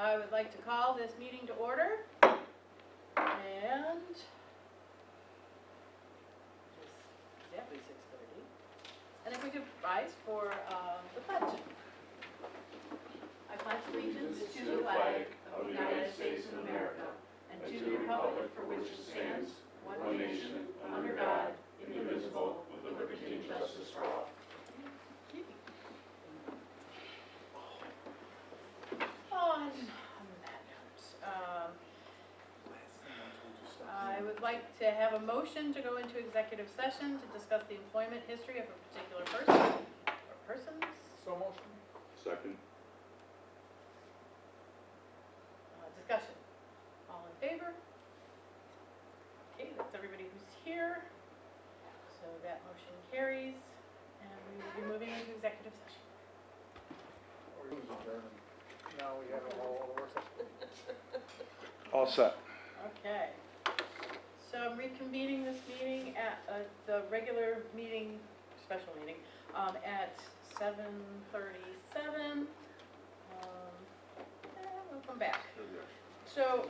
I would like to call this meeting to order, and it's exactly 6:30. And if we could rise for the pledge. I pledge allegiance to the flag of the United States of America and to the republic for which it stands, one nation, under God, indivisible, with liberty and justice for all. On that note, I would like to have a motion to go into executive session to discuss the employment history of a particular person or persons. So motion. Second. Discussion. All in favor? Okay, that's everybody who's here. So that motion carries, and we will be moving into executive session. Now we have a whole work session. All set. Okay. So I'm reconvening this meeting at the regular meeting, special meeting, at 7:37. We'll come back. So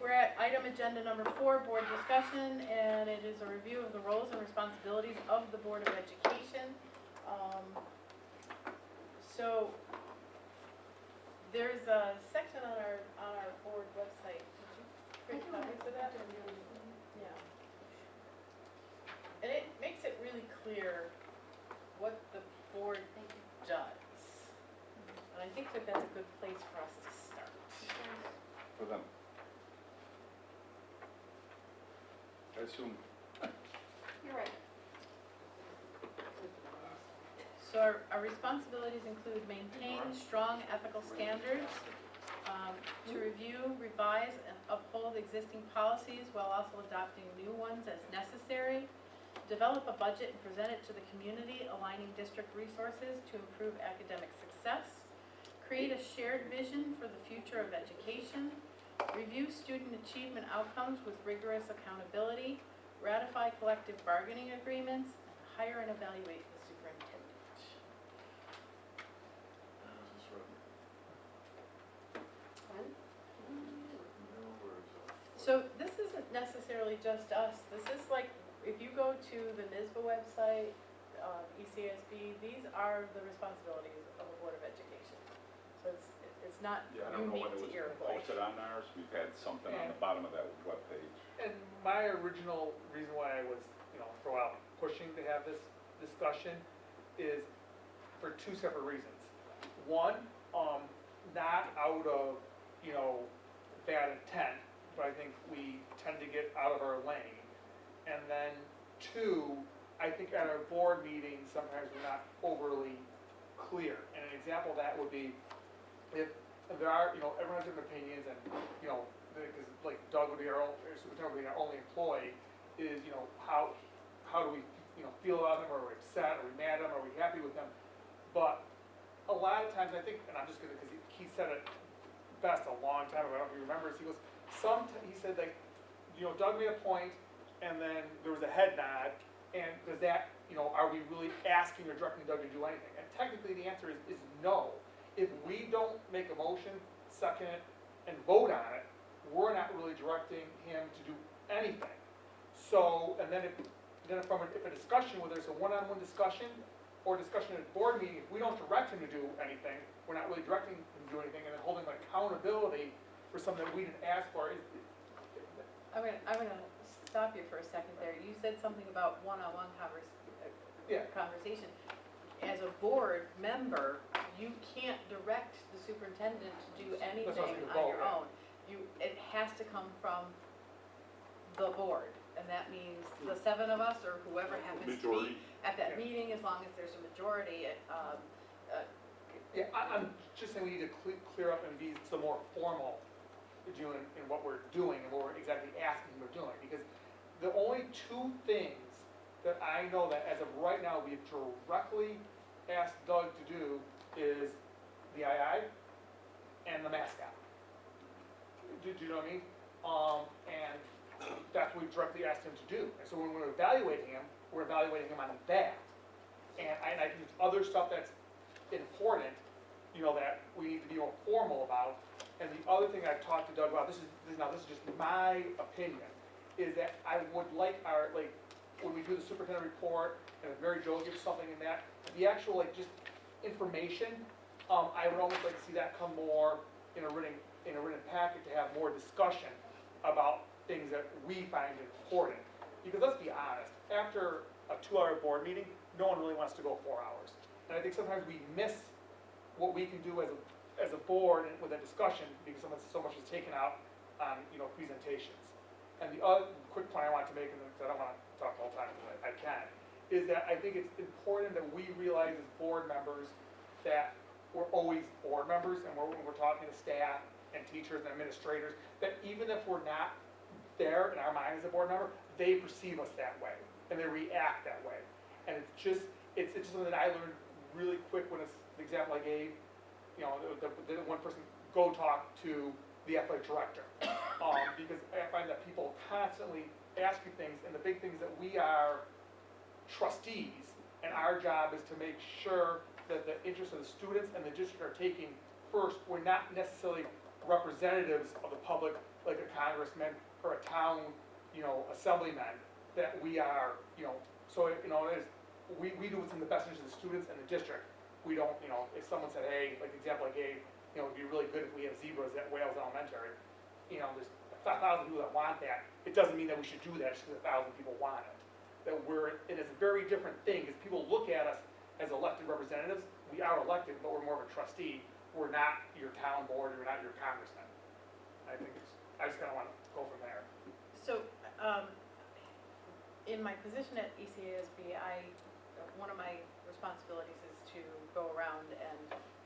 we're at item agenda number 4, board discussion, and it is a review of the roles and responsibilities of the Board of Education. So there's a section on our board website. Did you create copies of that? Yeah. And it makes it really clear what the board does. And I think that that's a good place for us to start. For them. I assume. You're right. So our responsibilities include maintain strong ethical standards, to review, revise, and uphold existing policies while also adopting new ones as necessary, develop a budget and present it to the community, aligning district resources to improve academic success, create a shared vision for the future of education, review student achievement outcomes with rigorous accountability, ratify collective bargaining agreements, and hire and evaluate the superintendent. So this isn't necessarily just us. This is like, if you go to the NISBA website, ECSB, these are the responsibilities of the Board of Education. So it's not Yeah, I don't know unique when it to was Iroquois. posted on ours. We've had something on the bottom of that webpage. And my original reason why I was, throughout pushing to have this discussion is for 2 separate reasons. One, not out of, bad intent, but I think we tend to get out of our lane. And then 2, I think at our board meetings, sometimes we're not overly clear. And an example of that would be if there are, everyone has different opinions, and, because like Doug would be our superintendent would be our only employee, is, how do we, feel about them? Are we upset? Are we mad at them? Are we happy with them? But a lot of times I think, and I'm just gonna, because he said it best a long time ago, I don't know if he remembers, he goes, he said like, Doug made a point, and then there was a head nod, and does that, are we really asking or directing Doug to do anything? And technically the answer is no. If we don't make a motion, second it, and vote on it, we're not really directing him to do anything. So, and then if a discussion, whether it's a one-on-one discussion or discussion at a board meeting, if we don't direct him to do anything, we're not really directing him to do anything, and then holding accountability for something that we didn't ask for. I'm gonna stop you for a second there. You said something about one-on-one conversation. As a board member, you can't direct the superintendent to do anything on your own. It has to come from the board, and that means the 7 of us or whoever happens to be at that meeting, as long as there's a majority. Yeah, I'm just saying we need to clear up and be some more formal in what we're doing and what we're exactly asking him to doing. Because the only 2 things that I know that as of right now we've directly asked Doug to do is the II and the mascot. Do you know what I mean? And that's what we've directly asked him to do. And so when we're evaluating him on that. And I think there's other stuff that's important, that we need to be more formal about. And the other thing I've talked to Doug about, this is just my opinion, is that I would like when we do the superintendent report, and if Mary Jo gives something in that, the actual, just information, I would almost like to see that come more in a written packet, to have more discussion about things that we find important. Because let's be honest, after a 2-hour board meeting, no one really wants to go 4 hours. And I think sometimes we miss what we can do as a board and with a discussion, because so much is taken out on, presentations. And the other quick point I want to make, and I don't want to talk the whole time, but I can, is that I think it's important that we realize as board members that we're always board members, and when we're talking to staff and teachers and administrators, that even if we're not there in our mind as a board member, they perceive us that way, and they react that way. And it's just something that I learned really quick when it's the example I gave, the one person, go talk to the athletic director. Because I find that people constantly ask you things, and the big thing is that we are trustees, and our job is to make sure that the interests of the students and the district are taken first. We're not necessarily representatives of the public, like a congressman or a town, assemblyman, that we are, so, we do what's in the best interest of the students and the district. We don't, if someone said, hey, like the example I gave, it'd be really good if we have zebras at Wales Elementary. There's 1,000 people that want that. It doesn't mean that we should do that just because 1,000 people want it. It is a very different thing, because people look at us as elected representatives. We are elected, but we're more of a trustee. We're not your town board, we're not your congressman. I just kind of want to go from there. So, in my position at ECASB, one of my responsibilities is to go around and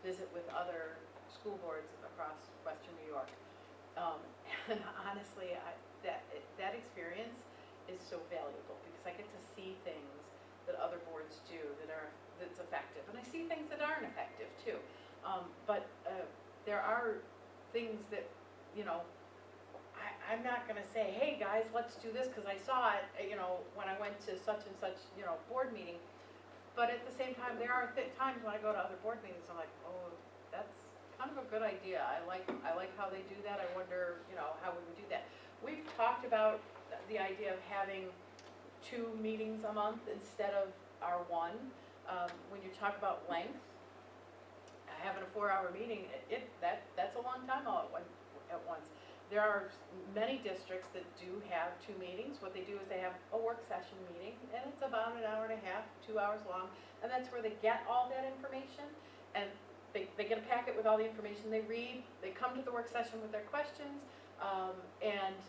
visit with other school boards across Western New York. And honestly, that experience is so valuable, because I get to see things that other boards do that's effective, and I see things that aren't effective too. But there are things that, I'm not gonna say, hey guys, let's do this because I saw it, when I went to such and such, board meeting. But at the same time, there are times when I go to other board meetings, I'm like, oh, that's kind of a good idea. I like how they do that. I wonder, how we would do that. We've talked about the idea of having 2 meetings a month instead of our 1. When you talk about length, having a 4-hour meeting, that's a long time all at once. There are many districts that do have 2 meetings. What they do is they have a work session meeting, and it's about an hour and a half, 2 hours long, and that's where they get all that information, and they get a packet with all the information they read, they come to the work session with their questions, and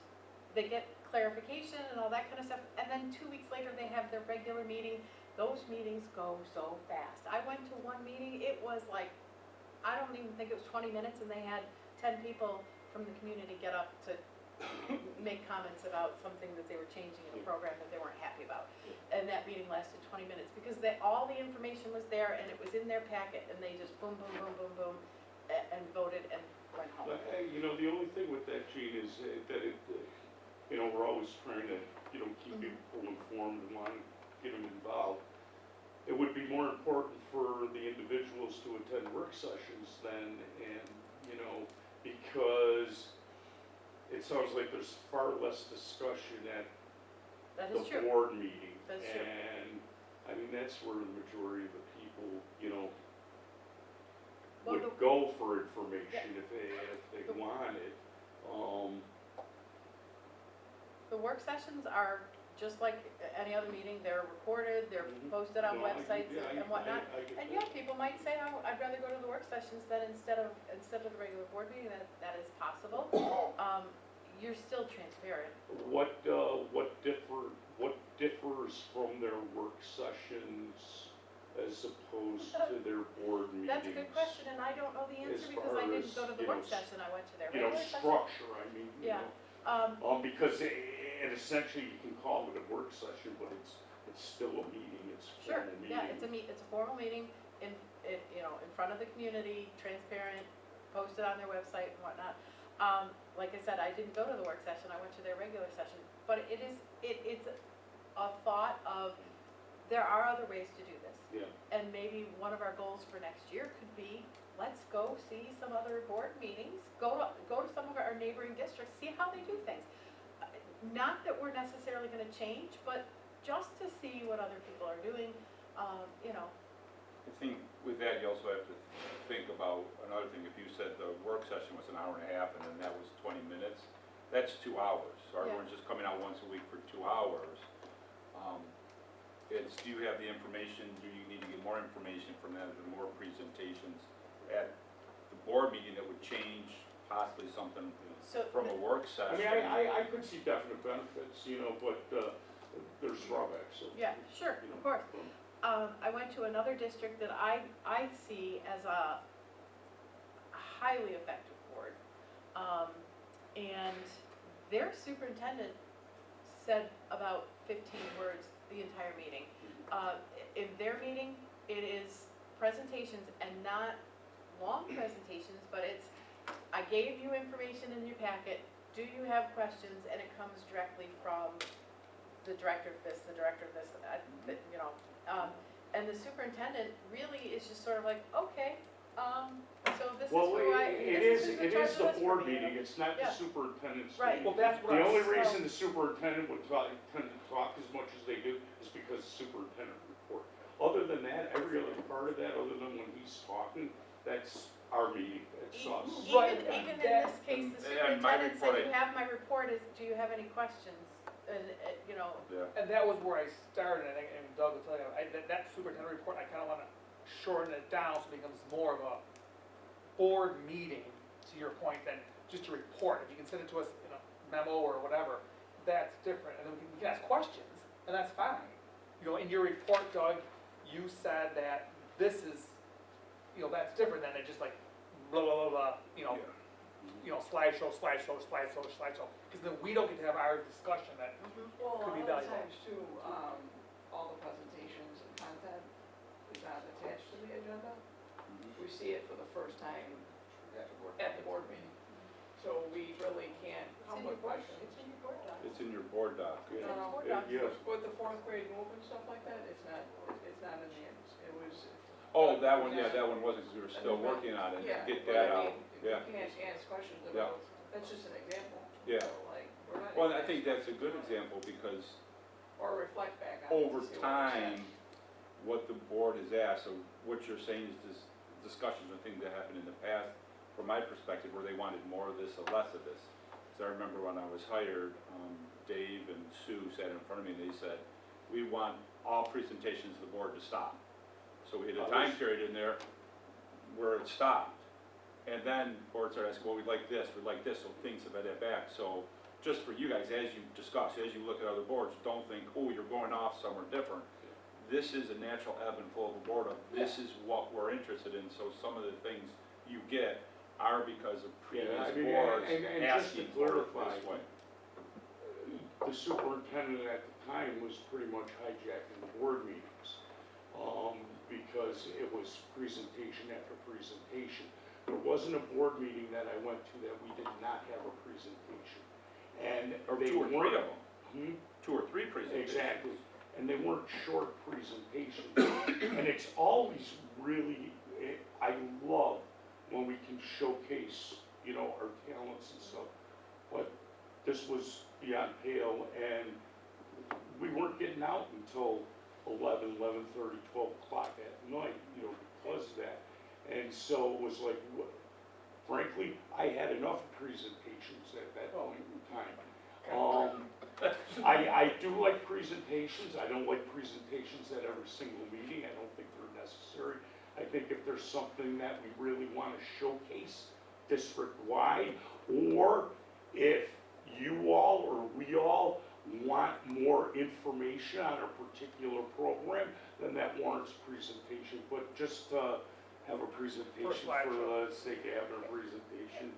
they get clarification and all that kind of stuff, and then 2 weeks later they have their regular meeting. Those meetings go so fast. I went to one meeting, it was like, I don't even think it was 20 minutes, and they had 10 people from the community get up to make comments about something that they were changing in the program that they weren't happy about. And that meeting lasted 20 minutes, because all the information was there, and it was in their packet, and they just boom, boom, boom, boom, boom, and voted and went home. But, the only thing with that, Gene, is that we're always trying to, keep people informed and want to get them involved. It would be more important for the individuals to attend work sessions than, because it sounds like there's far less discussion at That the is true. board meeting. That's true. And, that's where the majority of the people, Well, would go for information if they want it. The work sessions are just like any other meeting. They're recorded, they're posted on No, websites and whatnot. I get And that. people might say, oh, I'd rather go to the work sessions than instead of the regular board meeting. That is possible. You're still transparent. What differs from their work sessions as opposed to their board meetings? That's a good question, and I don't know the answer As because I far didn't as, go to the work session. I went to their regular session. Structure, Yeah. Because and essentially you can call it a work session, but it's still a meeting, it's a Sure, formal meeting. yeah, it's a formal meeting in front of the community, transparent, posted on their website and whatnot. Like I said, I didn't go to the work session, I went to their regular session, but it's a thought of, there are other ways to do this. Yeah. And maybe one of our goals for next year could be, let's go see some other board meetings, neighboring districts, see how they do things. Not that we're necessarily gonna change, but just to see what other people are doing, you know. I think with that, you also have to think about another thing. If you said the work session was an hour and a half and then that was 20 minutes, that's 2 hours. So Yeah. everyone's just coming out once a week for 2 hours. It's, do you have the information, do you need to get more information from that, or more presentations at the board meeting that would change possibly something So from a work I session? mean, I could see definite benefits, you know, but, there's drawbacks. So, Yeah, sure, you know, of course. I went to another district that I see as a highly effective board. And their superintendent said about 15 words the entire meeting. In their meeting, it is presentations and not long presentations, but it's, I gave you information in your packet, do you have questions? And it comes directly from the director of this, you know. And the superintendent really is just sort of like, okay, so this is Well, who I, it this is is the the charge of this for board me. meeting, it's not the Yeah. superintendent's Right. meeting. Well, that's what The I only was, reason the superintendent would tend to talk as much as they do is because superintendent report. Other than that, every other part of that, other than when he's talking, that's our meeting, that's us. Right, Even in that- this case, the and my superintendent said, report, you have my report, do you have any questions? And, you know, Yeah. and that was where I started, I think, and Doug will tell you, that superintendent report, I kinda wanna shorten it down so it becomes more of a board meeting, to your point, than just a report. If you can send it to us in a memo or whatever, that's different, and then we can ask questions, and that's fine. You know, in your report, Doug, you said that this is, you know, that's different than it just like blah, blah, blah, blah, you know, slideshow, because then we don't get to have our discussion that, Well, Could be a lot of valuable. times too, all the presentations and content is not attached to the agenda. We see it for the first time at the board meeting. So we really can't come with questions. it's in your board doc. It's in your board doc. It's in your No, board Yeah, doc. yes. With the fourth grade move and stuff like that, it's not in the end. It was. Oh, that one, yeah, that one wasn't, because we were still working on it, Yeah, get but that I out, mean, yeah. You can't ask questions Yeah. about, that's just an example. Yeah. So, like, we're not. Well, I think that's a good example, because Or reflect back on it. over to see what was said. time, what the board has asked, so what you're saying is this discussions or things that happened in the past, from my perspective, where they wanted more of this or less of this. So I remember when I was hired, Dave and Sue sat in front of me and they said, we want all presentations of the board to stop. So we had a time period in there where it stopped. And then boards started asking, well, we'd like this, so things have been back. So just for you guys, as you discuss, as you look at other boards, don't think, oh, you're going off somewhere different. This is a natural ebb and flow of a board of, this is what we're interested in, so some of the things you get are because of previous Yeah, I mean, boards and just to asking for it clarify, this way. The superintendent at the time was pretty much hijacking the board meetings, because it was presentation after presentation. There wasn't a board meeting that I went to that we did not have a presentation. And Or they 2 or 3 weren't- of them, 2 or 3 presentations. Exactly, and they weren't short presentations. And it's always really, I love when we can showcase, you know, our talents and stuff. But this was beyond pale, and we weren't getting out until 11:30, 12 o'clock at night, you know, because of that. And so it was like, frankly, I had enough presentations at that point in time. I do like presentations. I don't like presentations at every single meeting. I don't think they're necessary. I think if there's something that we really want to showcase district-wide, or if you all or we all want more information on a particular program, then that warrants presentation. But just have a presentation for the sake of having a presentation.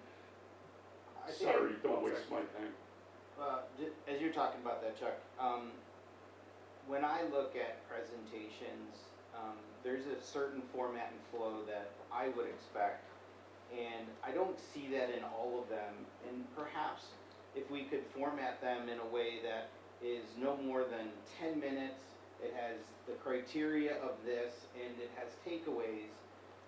Sorry, don't waste my time. As you're talking about that, Chuck, when I look at presentations, there's a certain format and flow that I would expect, and I don't see that in all of them. And perhaps if we could format them in a way that is no more than 10 minutes, it has the criteria of this, and it has takeaways.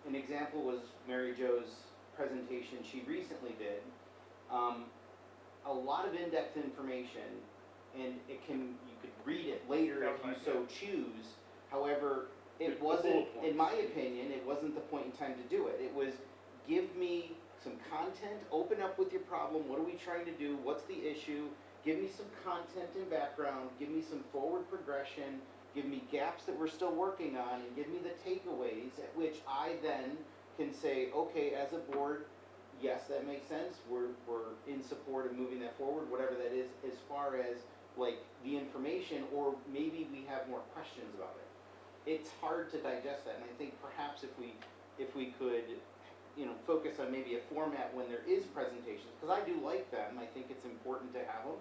An example was Mary Jo's presentation she recently did. a lot of in-depth information, and you could read it later if you so choose. However, it The wasn't, bullet in my points. opinion, it wasn't the point in time to do it. It was, give me some content, open up with your problem, what are we trying to do, what's the issue, give me some content and background, give me some forward progression, give me gaps that we're still working on, and give me the takeaways, at which I then can say, okay, as a board, yes, that makes sense, we're in support of moving that forward, whatever that is, as far as like the information, or maybe we have more questions about it. It's hard to digest that, and I think perhaps if we could, focus on maybe a format when there is presentations, because I do like them, I think it's important to have them,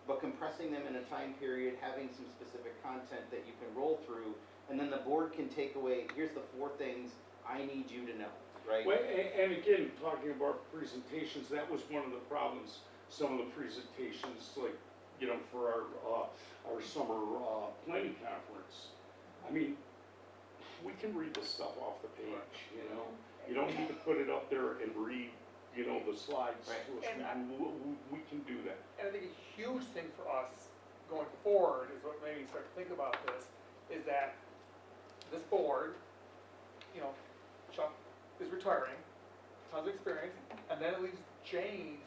but compressing them in a time period, having some specific content that you can roll through, and then the board can take away, here's the 4 things I need you to know, right? Well, and again, talking about presentations, that was one of the problems, some of the presentations, like, for our summer planning conference. I mean, we can read this stuff off the page, You don't need to put it up there and read, the slides. Right. To us. We can do that. And I think a huge thing for us going forward is what made me start to think about this, is that this board, Chuck is retiring, tons of experience, and then it leaves Jane.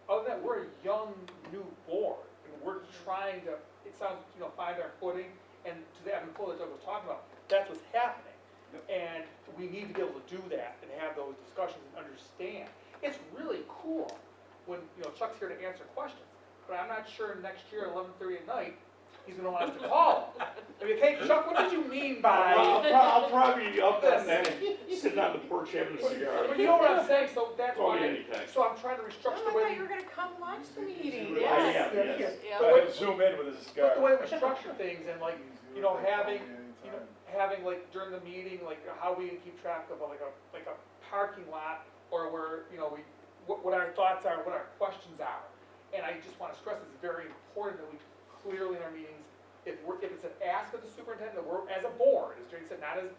Other than that, we're a young, new board, and we're trying to, it sounds, find our footing, and to that flow that Doug was talking about, that's what's happening. And we need to be able to do that and have those discussions and understand. It's really cool when, Chuck's here to answer questions, but I'm not sure next year at 11:30 at night, he's gonna want us to call him. I mean, hey, Chuck, what did you mean by? I'll probably be up on that, sitting on the porch having a cigar. But you know what I'm saying, so that's Call me why, anytime. so I'm trying to restructure the Oh, I way thought we. you were gonna come watch the meeting. Yes. Yes. Yeah. The way- Zoom in with a cigar. But the way we structure things and like, having like during the meeting, like how we keep track of like a parking lot, or where, what our thoughts are, what our questions are. And I just wanna stress, it's very important that we clearly in our meetings, if it's an ask of the superintendent, that we're, as a board, as Jane said, not as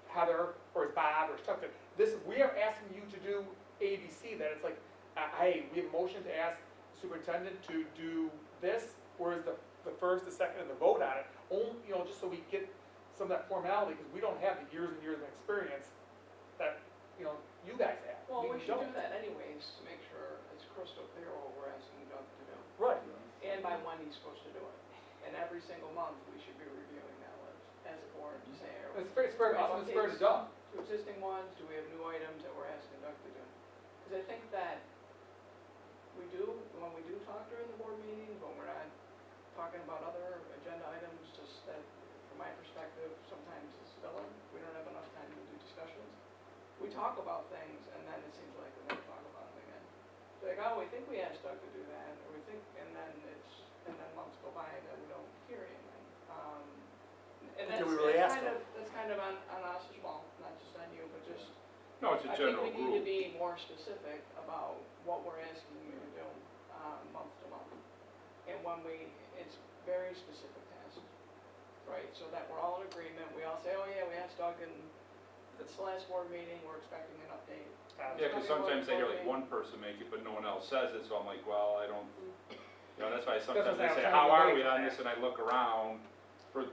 Heather or as Bob or Chuck, that we are asking you to do ABC, that it's like, hey, we have a motion to ask the superintendent to do this, whereas the first, the second, and the vote on it, only, just so we get some of that formality, because we don't have the years and years of experience that, you guys have. Well, we should don't. do that anyways, to make sure it's crystal clear what we're asking Doug to do, Right. and by when he's supposed to do it. And every single month, we should be reviewing that list as a board to say, are we It's fair to us, and it's fair to Doug. to existing ones, do we have new items that we're asking Doug to do? Because I think that when we do talk during the board meetings, when we're not talking about other agenda items, just that, from my perspective, sometimes it's filler, we don't have enough time to do discussions. We talk about things, and then it seems like we never talk about them again. It's like, oh, we think we asked Doug to do that, or we think, and then months go by that we don't hear anything. And Do we really ask them? that's kind of on us as well, not just on you, but just, No, it's a general I think we need to rule. be more specific about what we're asking you to do, month to month. And it's very specific tasks, right? So that we're all in agreement, we all say, oh yeah, we asked Doug and it's the last board meeting, we're expecting an update. Yeah, because sometimes they hear like one person make it, but no one else says it, so I'm like, well, I don't, that's why sometimes what I'm they say, saying, I'm how trying to are we relate on to this, and I look around for,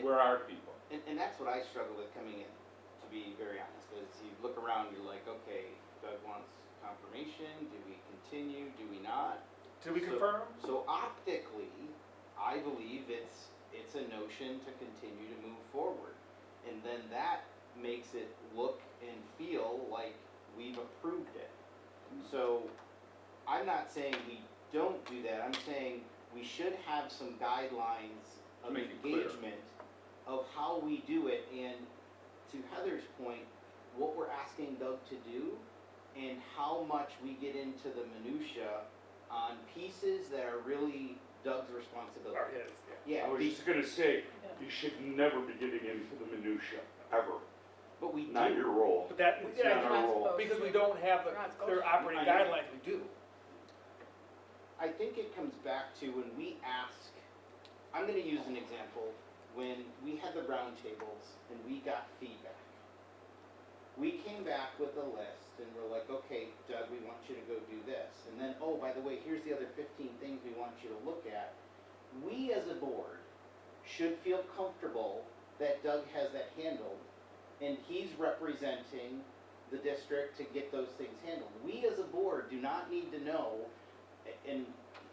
where are people? And that's what I struggle with coming in, to be very honest, is you look around, you're like, okay, Doug wants confirmation, do we continue, do we not? Do we So- confirm? So optically, I believe it's a notion to continue to move forward. And then that makes it look and feel like we've approved it. So I'm not saying we don't do that, I'm saying we should have some guidelines of Make it clear. engagement of how we do it, and to Heather's point, what we're asking Doug to do and how much we get into the minutia on pieces that are really Doug's Or responsibility. his, Yeah, I was just gonna say, you should never be getting into the minutia, ever. but we Not do. your role. But that, It's not our role. because we don't have the We're not supposed clear to. operating I know. guidelines, we do. I think it comes back to when we ask, I'm gonna use an example, when we had the roundtables and we got feedback. We came back with a list and we're like, okay, Doug, we want you to go do this. And then then, oh, by the way, here's the other 15 things we want you to look at. We as a board should feel comfortable that Doug has that handled, and he's representing the district to get those things handled. We as a board do not need to know, and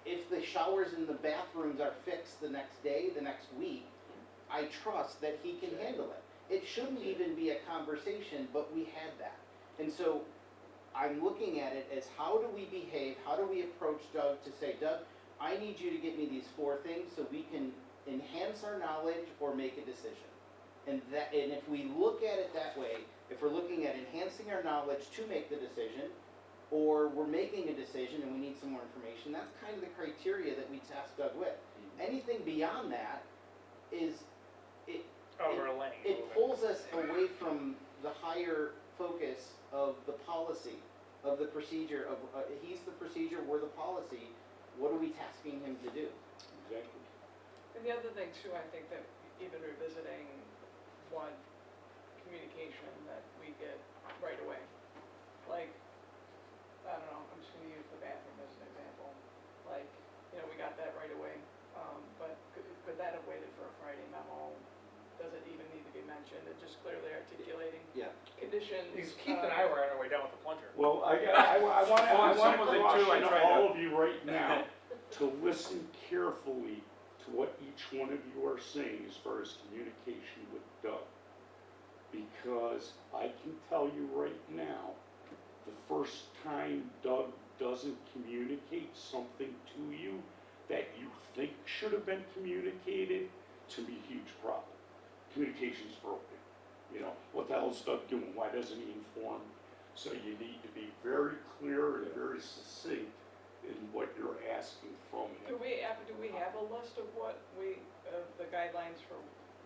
if the showers in the bathrooms are fixed the next day, the next week, I trust that he can handle it. It shouldn't even be a conversation, but we had that. And so I'm looking at it as how do we behave, how do we approach Doug to say, Doug, I need you to get me these 4 things so we can enhance our knowledge or make a decision. And if we look at it that way, if we're looking at enhancing our knowledge to make the decision, or we're making a decision and we need some more information, that's kind of the criteria that we task Doug with. Anything beyond that is, Overlaying. it pulls us away from the higher focus of the policy, of the procedure, of, he's the procedure, we're the policy, what are we tasking him to do? Exactly. And the other thing too, I think that even revisiting one communication that we get right away, like, I don't know, I'm just gonna use the bathroom as an example. Like, you know, we got that right away, but could that have waited for a Friday memo? Does it even need to be mentioned? And just clearly articulating Yeah. conditions. Because Keith and I were on our way down with the plunger. Well, I want Well, some of to it too, I caution tried to- all of you right now to listen carefully to what each one of you are saying as far as communication with Doug. Because I can tell you right now, the first time Doug doesn't communicate something to you that you think should have been communicated, to me, huge problem. Communication's broken. You know, what the hell's Doug doing? Why doesn't he inform? So you need to be very clear and very succinct in what you're asking from Do him. we have a list of what the guidelines for,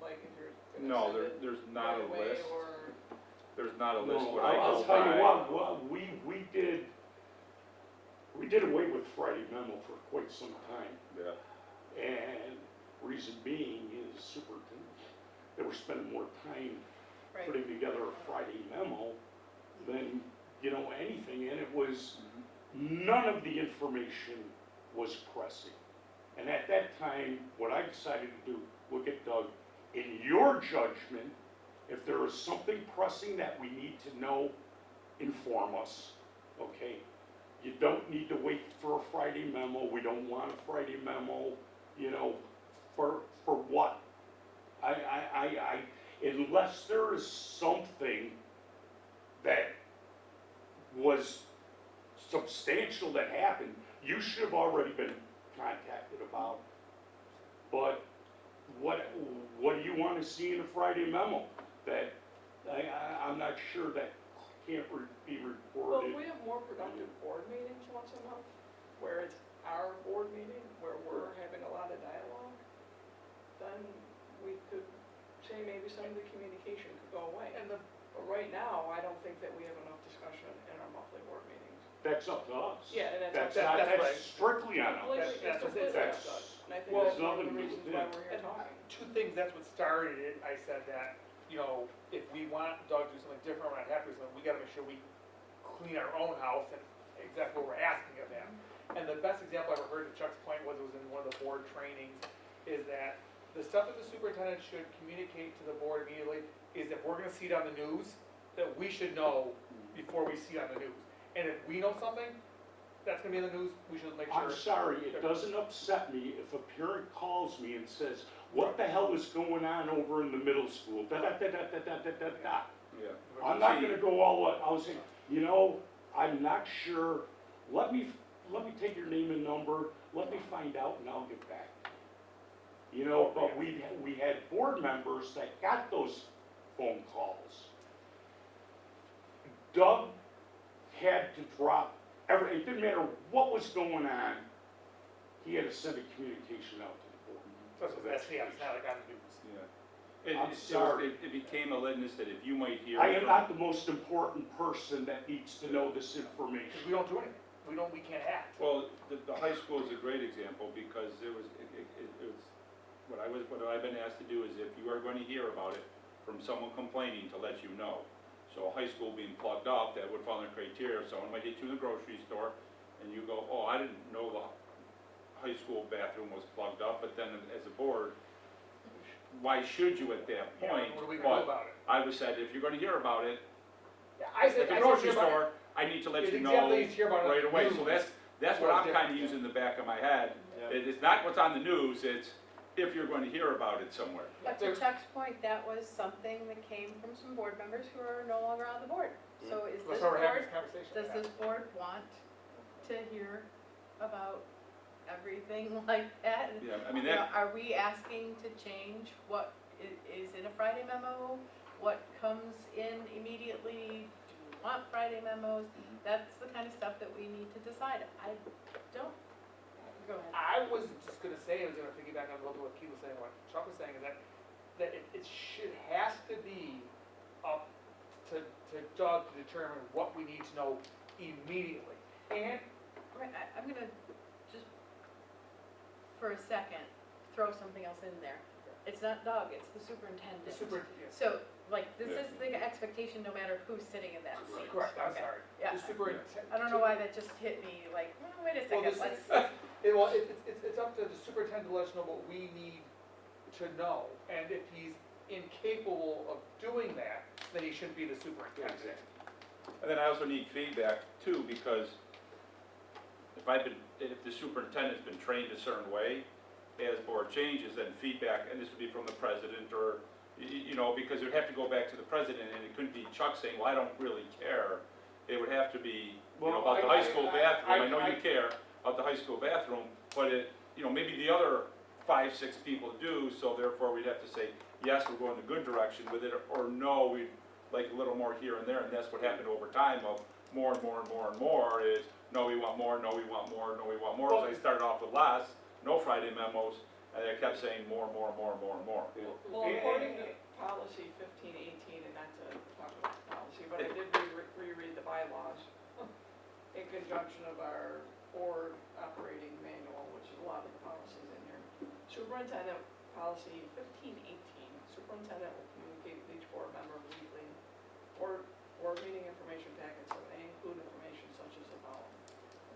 like, if you're gonna No, send it there's not a right away, list. or? There's not a list. No, What I I'll go tell you by- what, well, we did away with Friday memo for quite some time. Yeah. And reason being is superintendent, they were spending more time Right. putting together a Friday memo than, you know, anything, and it was, none of the information was pressing. And at that time, what I decided to do, look at Doug, in your judgment, if there is something pressing that we need to know, inform us, okay? You don't need to wait for a Friday memo, we don't want a Friday memo, you know, for what? Unless there is something that was substantial that happened, you should have already been contacted about. But what do you want to see in a Friday memo? That, I'm not sure that can't be Well, reported. if we have more productive board meetings once a month, where it's our board meeting, where we're having a lot of dialogue, then we could say maybe some of the communication could go away. But right now, I don't think that we have enough discussion in our monthly board meetings. That's up to us. Yeah, and That's that's not, that's that's right. strictly on us. completely, it's that's- completely up that's- to us. And I think well, that's one of the nothing to do reasons with why it. we're here talking. 2 things, that's what started it. I said that, you know, if we want Doug to do something different, we're not happy with something, we gotta make sure we clean our own house and exactly what we're asking of him. And the best example I ever heard, to Chuck's point, was it was in one of the board trainings, is that the stuff that the superintendent should communicate to the board immediately is if we're gonna see it on the news, that we should know before we see it on the news. And if we know something that's gonna be in the news, we should make sure. I'm sorry, it doesn't upset me if a parent calls me and says, what the hell is going on over in the middle school? Da, da, da, da, da, da, da, da, da. Yeah. I'm not gonna go all, I'll say, you know, I'm not sure, let me take your name and number, let me find out and I'll get back to you. You know, but we had board members that got those phone calls. Doug had to drop it didn't matter what was going on, he had to send a communication out to the board. That's what that's, yeah, it's not like on the news. Yeah. I'm sorry. It became a litmus that if you might hear. I am from- not the most important person that needs to know this Because information. we don't do anything. We can't act. Well, the high school is a great example because it was, what I've been asked to do is if you are going to hear about it from someone complaining, to let you know. So high school being plugged up, that would fall under criteria. Someone might hit you in the grocery store, and you go, oh, I didn't know the high school bathroom was plugged up, but then as a board, why should you at that Yeah, point? what are we gonna do But about it? I was said, if you're gonna hear about it, Yeah, I said, at the I said grocery hear about it. store, I need to let It's you know exactly, you hear about it right on away, the so news. that's what Or I'm kinda different, using in the back of my head. Yeah. It's not what's on the news, it's if you're going to hear about it somewhere. But to Chuck's point, that was something that came from some board members who are no longer on the board. So is That's this why we're having board, this conversation. does this board want to hear about everything like that? And, Yeah, I mean, you know, that, are we asking to change what is in a Friday memo? What comes in immediately? Do we want Friday memos? That's the kind of stuff that we need to decide. I don't, go ahead. I was just gonna say, I was gonna piggyback on a little bit what Keith was saying, what Chuck was saying, is that it should, has to be up to Doug to determine what we need to know immediately. And, I'm gonna just, for a second, throw something else in there. It's not Doug, it's the superintendent. the super, yes, So, like, this Yeah. is the expectation no matter who's sitting in that seat. correct, I'm Okay. sorry. Yeah, The superintendent. I don't know why that just hit me, like, wait a Well, second, this let's, it's up to the superintendent to let us know what we need to know. And if he's incapable of doing that, then he shouldn't be the superintendent. and then I also need feedback too, because if the superintendent's been trained a certain way, as board changes, then feedback, and this would be from the president, or, you know, because it would have to go back to the president, and it couldn't be Chuck saying, well, I don't really care. It would have to be, you know, about the high school bathroom, I know you care about the high school bathroom, but it, you know, maybe the other 5, 6 people do, so therefore we'd have to say, yes, we're going the good direction with it, or no, we'd like a little more here and there, and that's what happened over time of more and more and more and more is, no, we want more, no, we want more, no, we want more. So they started off with less, no Friday memos, and they kept saying more, more, more, more, and more. Well, according to policy 1518, and not to talk about policy, but I did reread the bylaws in conjunction of our board operating manual, which is a lot of the policies in here. Superintendent policy 1518, superintendent will communicate with each board member weekly, board meeting information packets that may include information such as the following: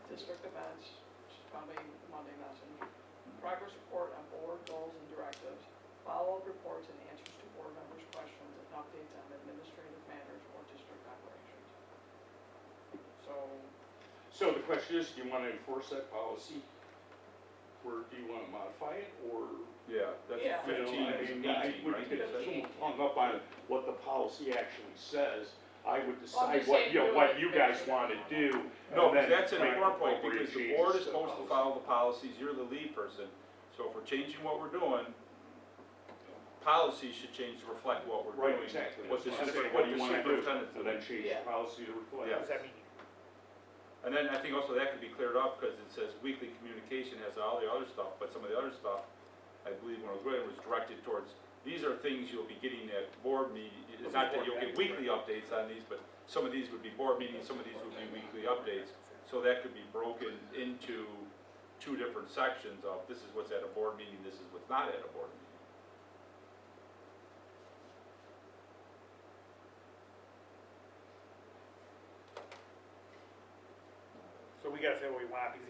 district events, which is probably the Monday message, progress report on board goals and directives, follow-up reports and answers to board members' questions, and updates on administrative matters or district operations. So the question is, do you want to enforce that policy? Or do you want to modify it, or? Yeah, that's Yeah. 15, I mean, I 18, would right? get so hung up on what the policy actually says. I would Well, I'm decide just what, saying you know, do what it you guys basically. want to do. No, and but then that's an make important point, appropriate because the changes board is to the supposed to policy. follow the policies, you're the lead person. So if we're changing what we're doing, policies should change to reflect what we're doing. Right, exactly. What the That's super- what what you the want to do, superintendent's and doing. then change Yeah. the policy to reflect. What does that mean? And then I think also that could be cleared up, because it says weekly communication has all the other stuff, but some of the other stuff, I believe when I was reading, was directed towards, these are things you'll be getting at board meeting. It's not that you'll get weekly updates on these, but some of these would be board meetings, some of these would be weekly updates. So that could be broken into 2 different sections of, this is what's at a board meeting, this is what's not at a board meeting. So we gotta say what we want, because,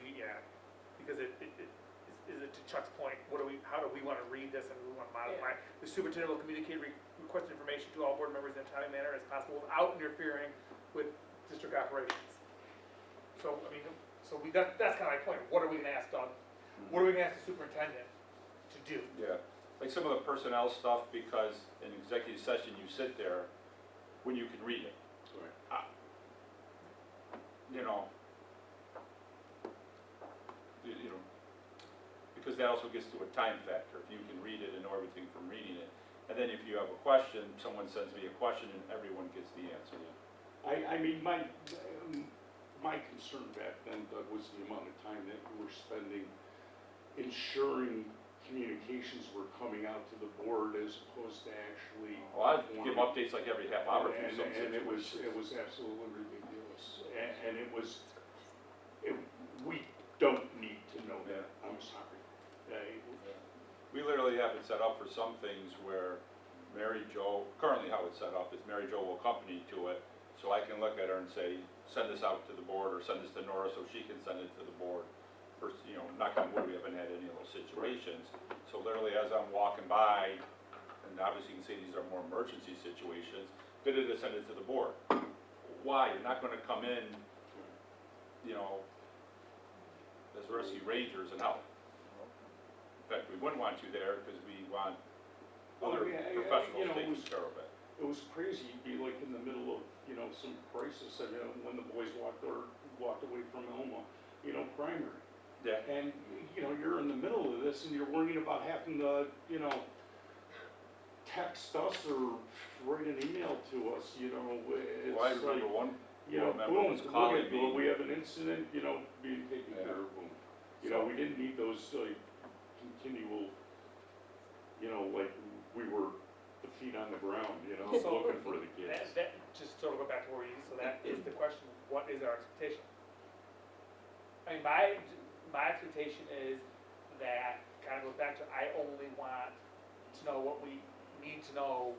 because is it to Chuck's point, how do we wanna read this, and we wanna modify? The superintendent will communicate requested information to all board members in a timely manner as possible without interfering with district operations. So, I mean, that's kinda my point, what are we gonna ask Doug? What are we gonna ask the superintendent to do? Yeah, like some of the personnel stuff, because in executive session, you sit there when you can read it. You know, you know, because that also gets to a time factor, if you can read it and know everything from reading it. And then if you have a question, someone sends me a question and everyone gets the answer. I mean, my concern back then, Doug, was the amount of time that we were spending ensuring communications were coming out to the board as opposed to actually. Well, I'd give updates like every half hour through some And it situations. was absolutely ridiculous. And it was, we don't need to know that, I'm sorry. We literally have it set up for some things where Mary Jo, currently how it's set up is Mary Jo will accompany to it, so I can look at her and say, send this out to the board, or send this to Nora so she can send it to the board. First, you know, knock on wood, we haven't had any of those situations. So literally, as I'm walking by, and obviously you can see these are more emergency situations, good to send it to the board. Why? You're not gonna come in, you know, as rescue rangers and help. In fact, we wouldn't want you there, because we want other professionals taking care of it. It was crazy, you'd be like in the middle of, you know, some crisis, and when the boys walked away from Elma, you know, primary. Yeah. And, you know, you're in the middle of this and you're worrying about having to, you know, text us or write an email to us, you know, it's Well, I like, remember one you know, board member boom, was look calling at, me. well, we have an incident, you know, being taken Yeah. care of, boom. You know, we didn't need those, continual, you know, like, we were the feet on the ground, you know, So, looking for the kids. That, just sort of go back to where you, so that is the question, what is our expectation? I mean, my expectation is that, kind of goes back to, I only want to know what we need to know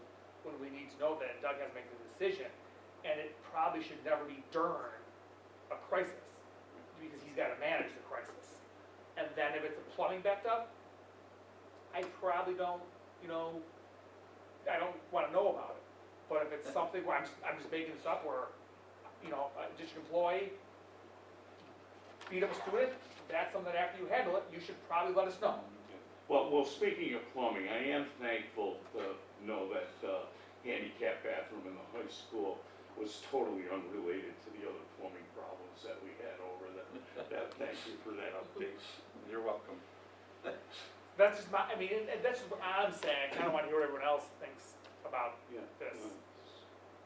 when we need to know that Doug has to make the decision. And it probably should never be during a crisis, because he's gotta manage the crisis. And then if it's a plumbing backed up, I probably don't, you know, I don't wanna know about it. But if it's something where I'm just making this up where, you know, a district employee beat up a student, that's something that after you handle it, you should probably let us know. Well, speaking of plumbing, I am thankful to know that handicap bathroom in the high school was totally unrelated to the other plumbing problems that we had over there. Thank you for that update. You're welcome. That's just my, I mean, and that's just what I'm saying, I kinda wanna hear what everyone else thinks about Yeah. this.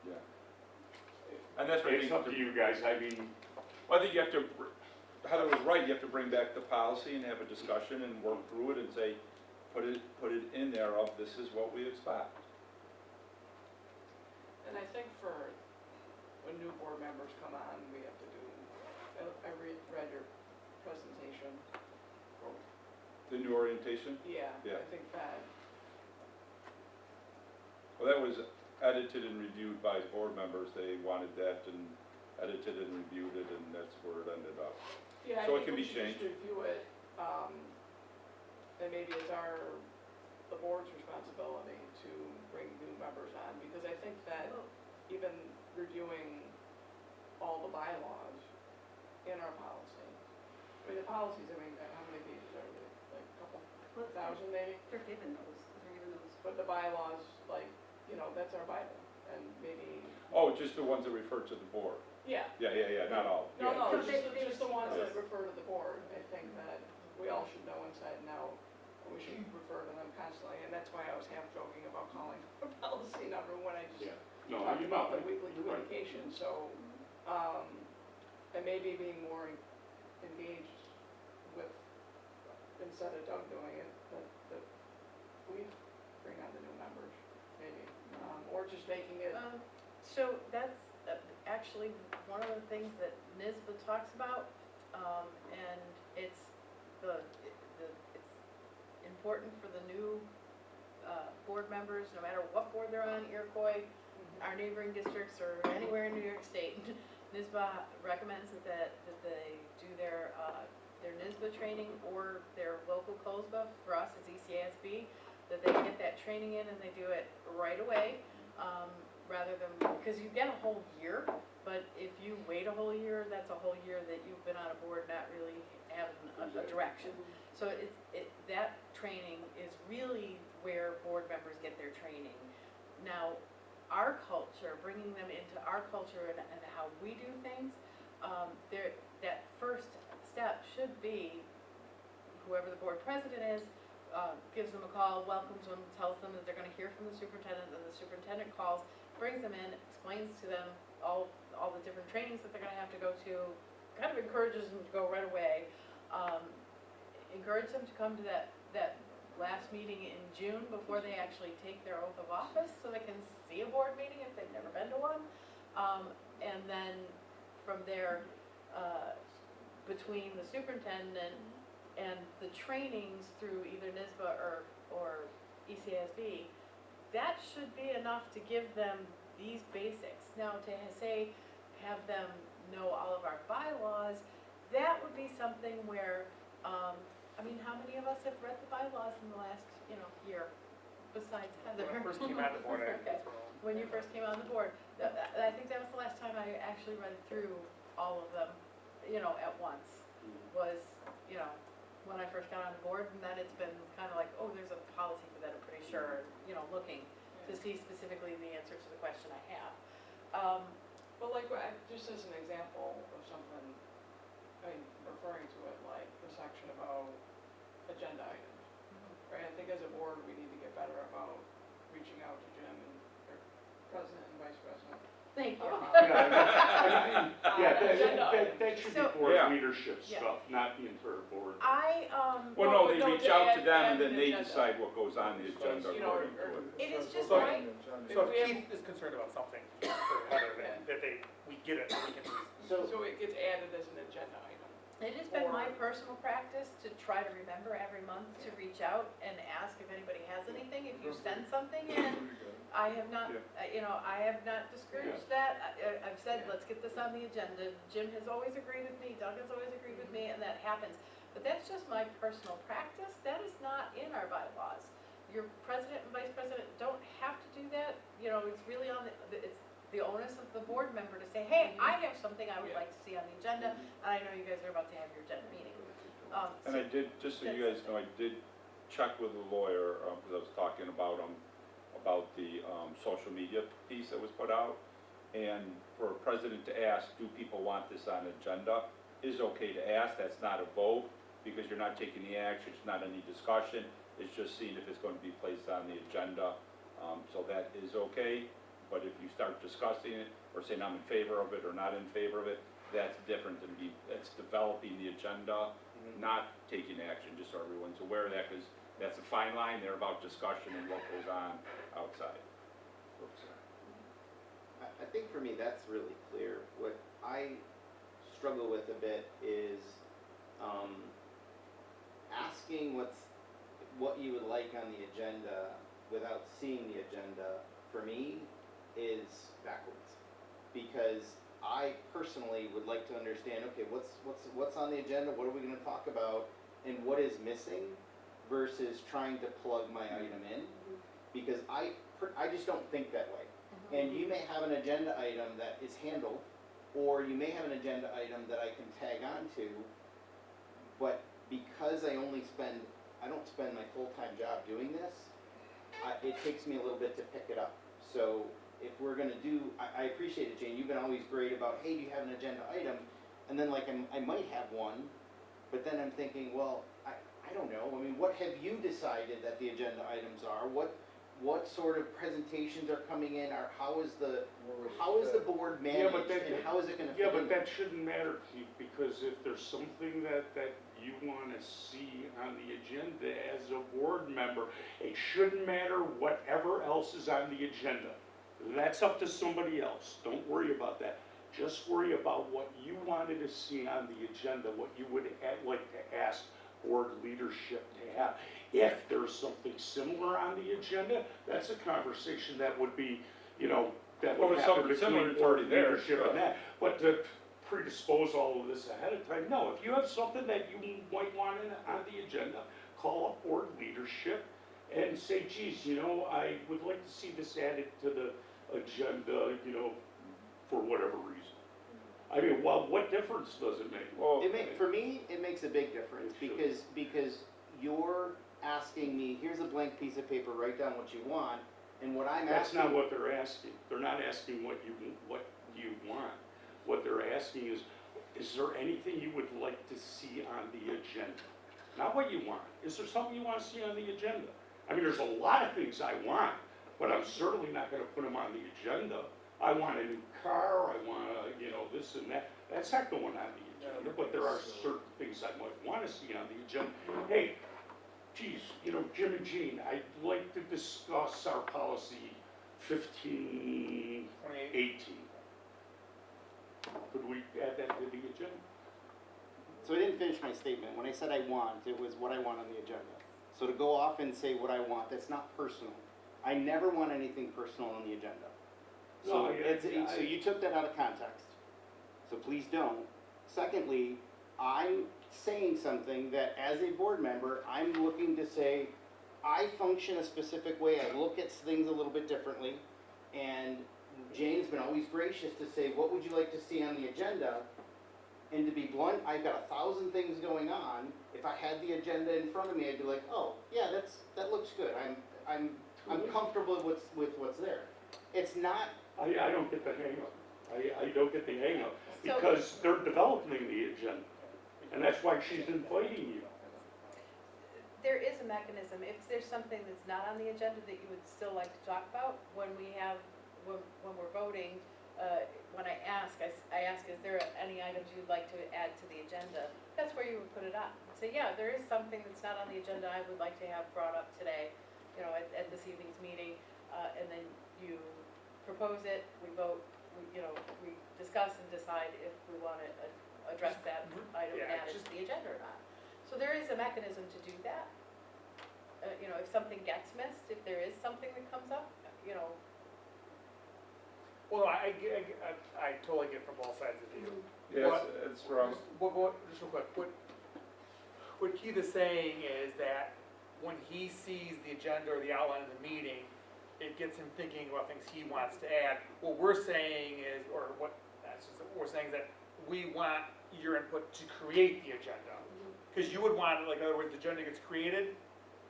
Yeah. And that's what I It's think, up to you guys, I mean, well, I think you have to, Heather was right, you have to bring back the policy and have a discussion and work through it and say, put it in there of, this is what we expect. And I think for when new board members come on, we have to do, I read your presentation. The new orientation, Yeah, Yeah. I think that, well, that was edited and reviewed by board members, they wanted that and edited and reviewed it, and that's where it ended up. yeah, I So it think can we be should just changed. review it, and maybe it's the board's responsibility to bring new members on, because I think that even reviewing all the bylaws in our policy, I mean, the policies, I mean, how many pages are they, like a couple thousand maybe? They're given those. But the bylaws, like, you know, that's our Bible, and maybe, Oh, just the ones that refer to the board, yeah. yeah, not all. No, Yeah, no, just- just the ones that Yes. refer to the board, I think that we all should know inside and out, and we should refer to them constantly, and that's why I was half joking about calling for policy number one, I just yeah, no, talked you're about not, the weekly Right. communication, so, and maybe being more engaged with, instead of Doug doing it, that we bring on the new members, maybe, or just making it, So that's actually one of the things that NISBA talks about, and it's it's important for the new board members, no matter what board they're on, Iroquois, our neighboring districts, or anywhere in New York State. NISBA recommends that they do their NISBA training or their local COSBA, for us it's ECSB, that they get that training in and they do it right away, rather than, because you get a whole year, but if you wait a whole year, that's a whole year that you've been on a board not really having a direction. So that training is really where board members get their training. Now, our culture, bringing them into our culture and how we do things, that first step should be, whoever the board president is, gives them a call, welcomes them, tells them that they're gonna hear from the superintendent, and the superintendent calls, brings them in, explains to them all the different trainings that they're gonna have to go to, kind of encourages them to go right away. Encourage them to come to that last meeting in June before they actually take their oath of office, so they can see a board meeting if they've never been to one. And then from there, between the superintendent and the trainings through either NISBA or ECSB, that should be enough to give them these basics. Now, to say, have them know all of our bylaws, that would be something where, I mean, how many of us have read the bylaws in the last, year, besides Heather? When I first came on the board, I Okay. When you first came on the board, I think that was the last time I actually read through all of them, at once, was, when I first got on the board, and then it's been kind of like, oh, there's a policy for that, I'm pretty sure, looking to see specifically the answer to the question I have. But like, just as an example of something, I mean, referring to it like the section about agenda items, right? I think as a board, we need to get better about reaching out to Jim and, or president and vice president. Thank you. Yeah, Agenda that should be So- board Yeah. leadership Yeah. stuff, not the entire board. Well, no, they no, reach to out add- to them add and then an they agenda. decide what goes on the agenda You know, according or- to it. It is just So- my, So If we if have- Keith is concerned about something for Heather, that we get it, we can. So it gets added as an agenda item. it has been my Or- personal practice to try to remember every month to reach out and ask if anybody has anything. If you send something in, I have not, I have not discouraged that. I've said, Yeah. let's get this on the agenda. Jim has always agreed with me, Doug has always agreed with me, and that happens. But that's just my personal practice. That is not in our bylaws. Your president and vice president don't have to do that. It's really on it's the onus of the board member to say, hey, I have something I would Yeah. like to see on the agenda, and I know you guys are about to have your agenda meeting. And I did, just so you guys know, I did check with the lawyer, because I was talking about the social media piece that was put out. And for a president to ask, do people want this on agenda, is okay to ask, that's not a vote, because you're not taking the action, it's not any discussion, it's just seeing if it's going to be placed on the agenda. So that is okay, but if you start discussing it, or saying I'm in favor of it or not in favor of it, that's different than that's developing the agenda, not taking action, just so everyone's aware of that, because that's a fine line there about discussion and what goes on outside. Oops, sorry. I think for me, that's really clear. What I struggle with a bit is asking what you would like on the agenda without seeing the agenda, for me, is backwards. Because I personally would like to understand, okay, what's on the agenda, what are we gonna talk about, and what is missing, versus trying to plug my item in. Because I just don't think that way. And you may have an agenda item that is handled, or you may have an agenda item that I can tag on to, but because I don't spend my full-time job doing this, it takes me a little bit to pick it up. So if we're gonna I appreciate it, Jane, you've been always great about, hey, do you have an agenda item? And then like I might have one, but then I'm thinking, well, I don't know, I mean, what have you decided that the agenda items are? What sort of presentations are coming in, or how is the board Yeah, managed, but that- and how is it gonna fit Yeah, in? but that shouldn't matter, Keith, because if there's something that you wanna see on the agenda as a board member, it shouldn't matter whatever else is on the agenda. That's up to somebody else, don't worry about that. Just worry about what you wanted to see on the agenda, what you would like to ask board leadership to have. If there's something similar on the agenda, that's a conversation that would be, that Well, would if happen something similar, between it's board already there, leadership sure. and that. But to predispose all of this ahead of time, no, if you have something that you might want on the agenda, call up board leadership and say, geez, I would like to see this added to the agenda, for whatever reason. I mean, well, what difference does it make? Well, For me, it makes a big difference, It should. because you're asking me, here's a blank piece of paper, write down what you want, and what I'm That's asking. not what they're asking. They're not asking what you want. What they're asking is there anything you would like to see on the agenda? Not what you want. Is there something you want to see on the agenda? I mean, there's a lot of things I want, but I'm certainly not gonna put them on the agenda. I want a new car, I want this and that. That's not going on the agenda, but there are certain things I might wanna see on the agenda. Hey, geez, Jim and Jean, I'd like to discuss our policy 1518. 28. Could we add that to the agenda? So I didn't finish my statement. When I said I want, it was what I want on the agenda. So to go off and say what I want, that's not personal. I never want anything personal on the agenda. So No, yeah, so you took that out of context. so please don't. Secondly, I'm saying something that as a board member, I'm looking to say, I function a specific way, I look at things a little bit differently, and Jane's been always gracious to say, what would you like to see on the agenda? And to be blunt, I've got 1,000 things going on. If I had the agenda in front of me, I'd be like, oh, yeah, that looks good. I'm comfortable with what's there. It's not, I don't get the hang of it. I don't get the hang of it, So- because they're developing the agenda, and that's why she's inviting you. There is a mechanism, if there's something that's not on the agenda that you would still like to talk about, when we're voting, when I ask, is there any items you'd like to add to the agenda? That's where you would put it on. Say, yeah, there is something that's not on the agenda I would like to have brought up today, at this evening's meeting, and then you propose it, we vote, we discuss and decide if we want to address that item and Yeah, add it to the agenda or not. So there is a mechanism to do that. If something gets missed, if there is something that comes up, Well, I totally get from both sides of you. Yeah, it's from, Just real quick, what Keith is saying is that when he sees the agenda or the outline of the meeting, it gets him thinking about things he wants to add. What we're saying is, what we're saying is that we want your input to create the agenda. Because you would want, like, in other words, the agenda gets created,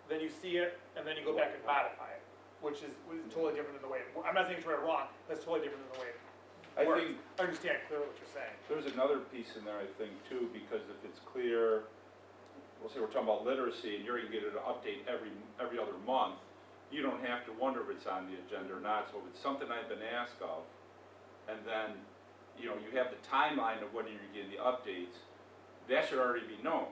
then you see it, and then you go back and modify it, which is totally different than the way, I'm not saying it's right or wrong, that's totally different than the way it I works. think I understand clearly what you're saying. there's another piece in there, I think, too, because if it's clear, we'll say we're talking about literacy, and you're gonna get an update every other month, you don't have to wonder if it's on the agenda or not, so if it's something I've been asked of, and then, you have the timeline of when you're getting the updates, that should already be known.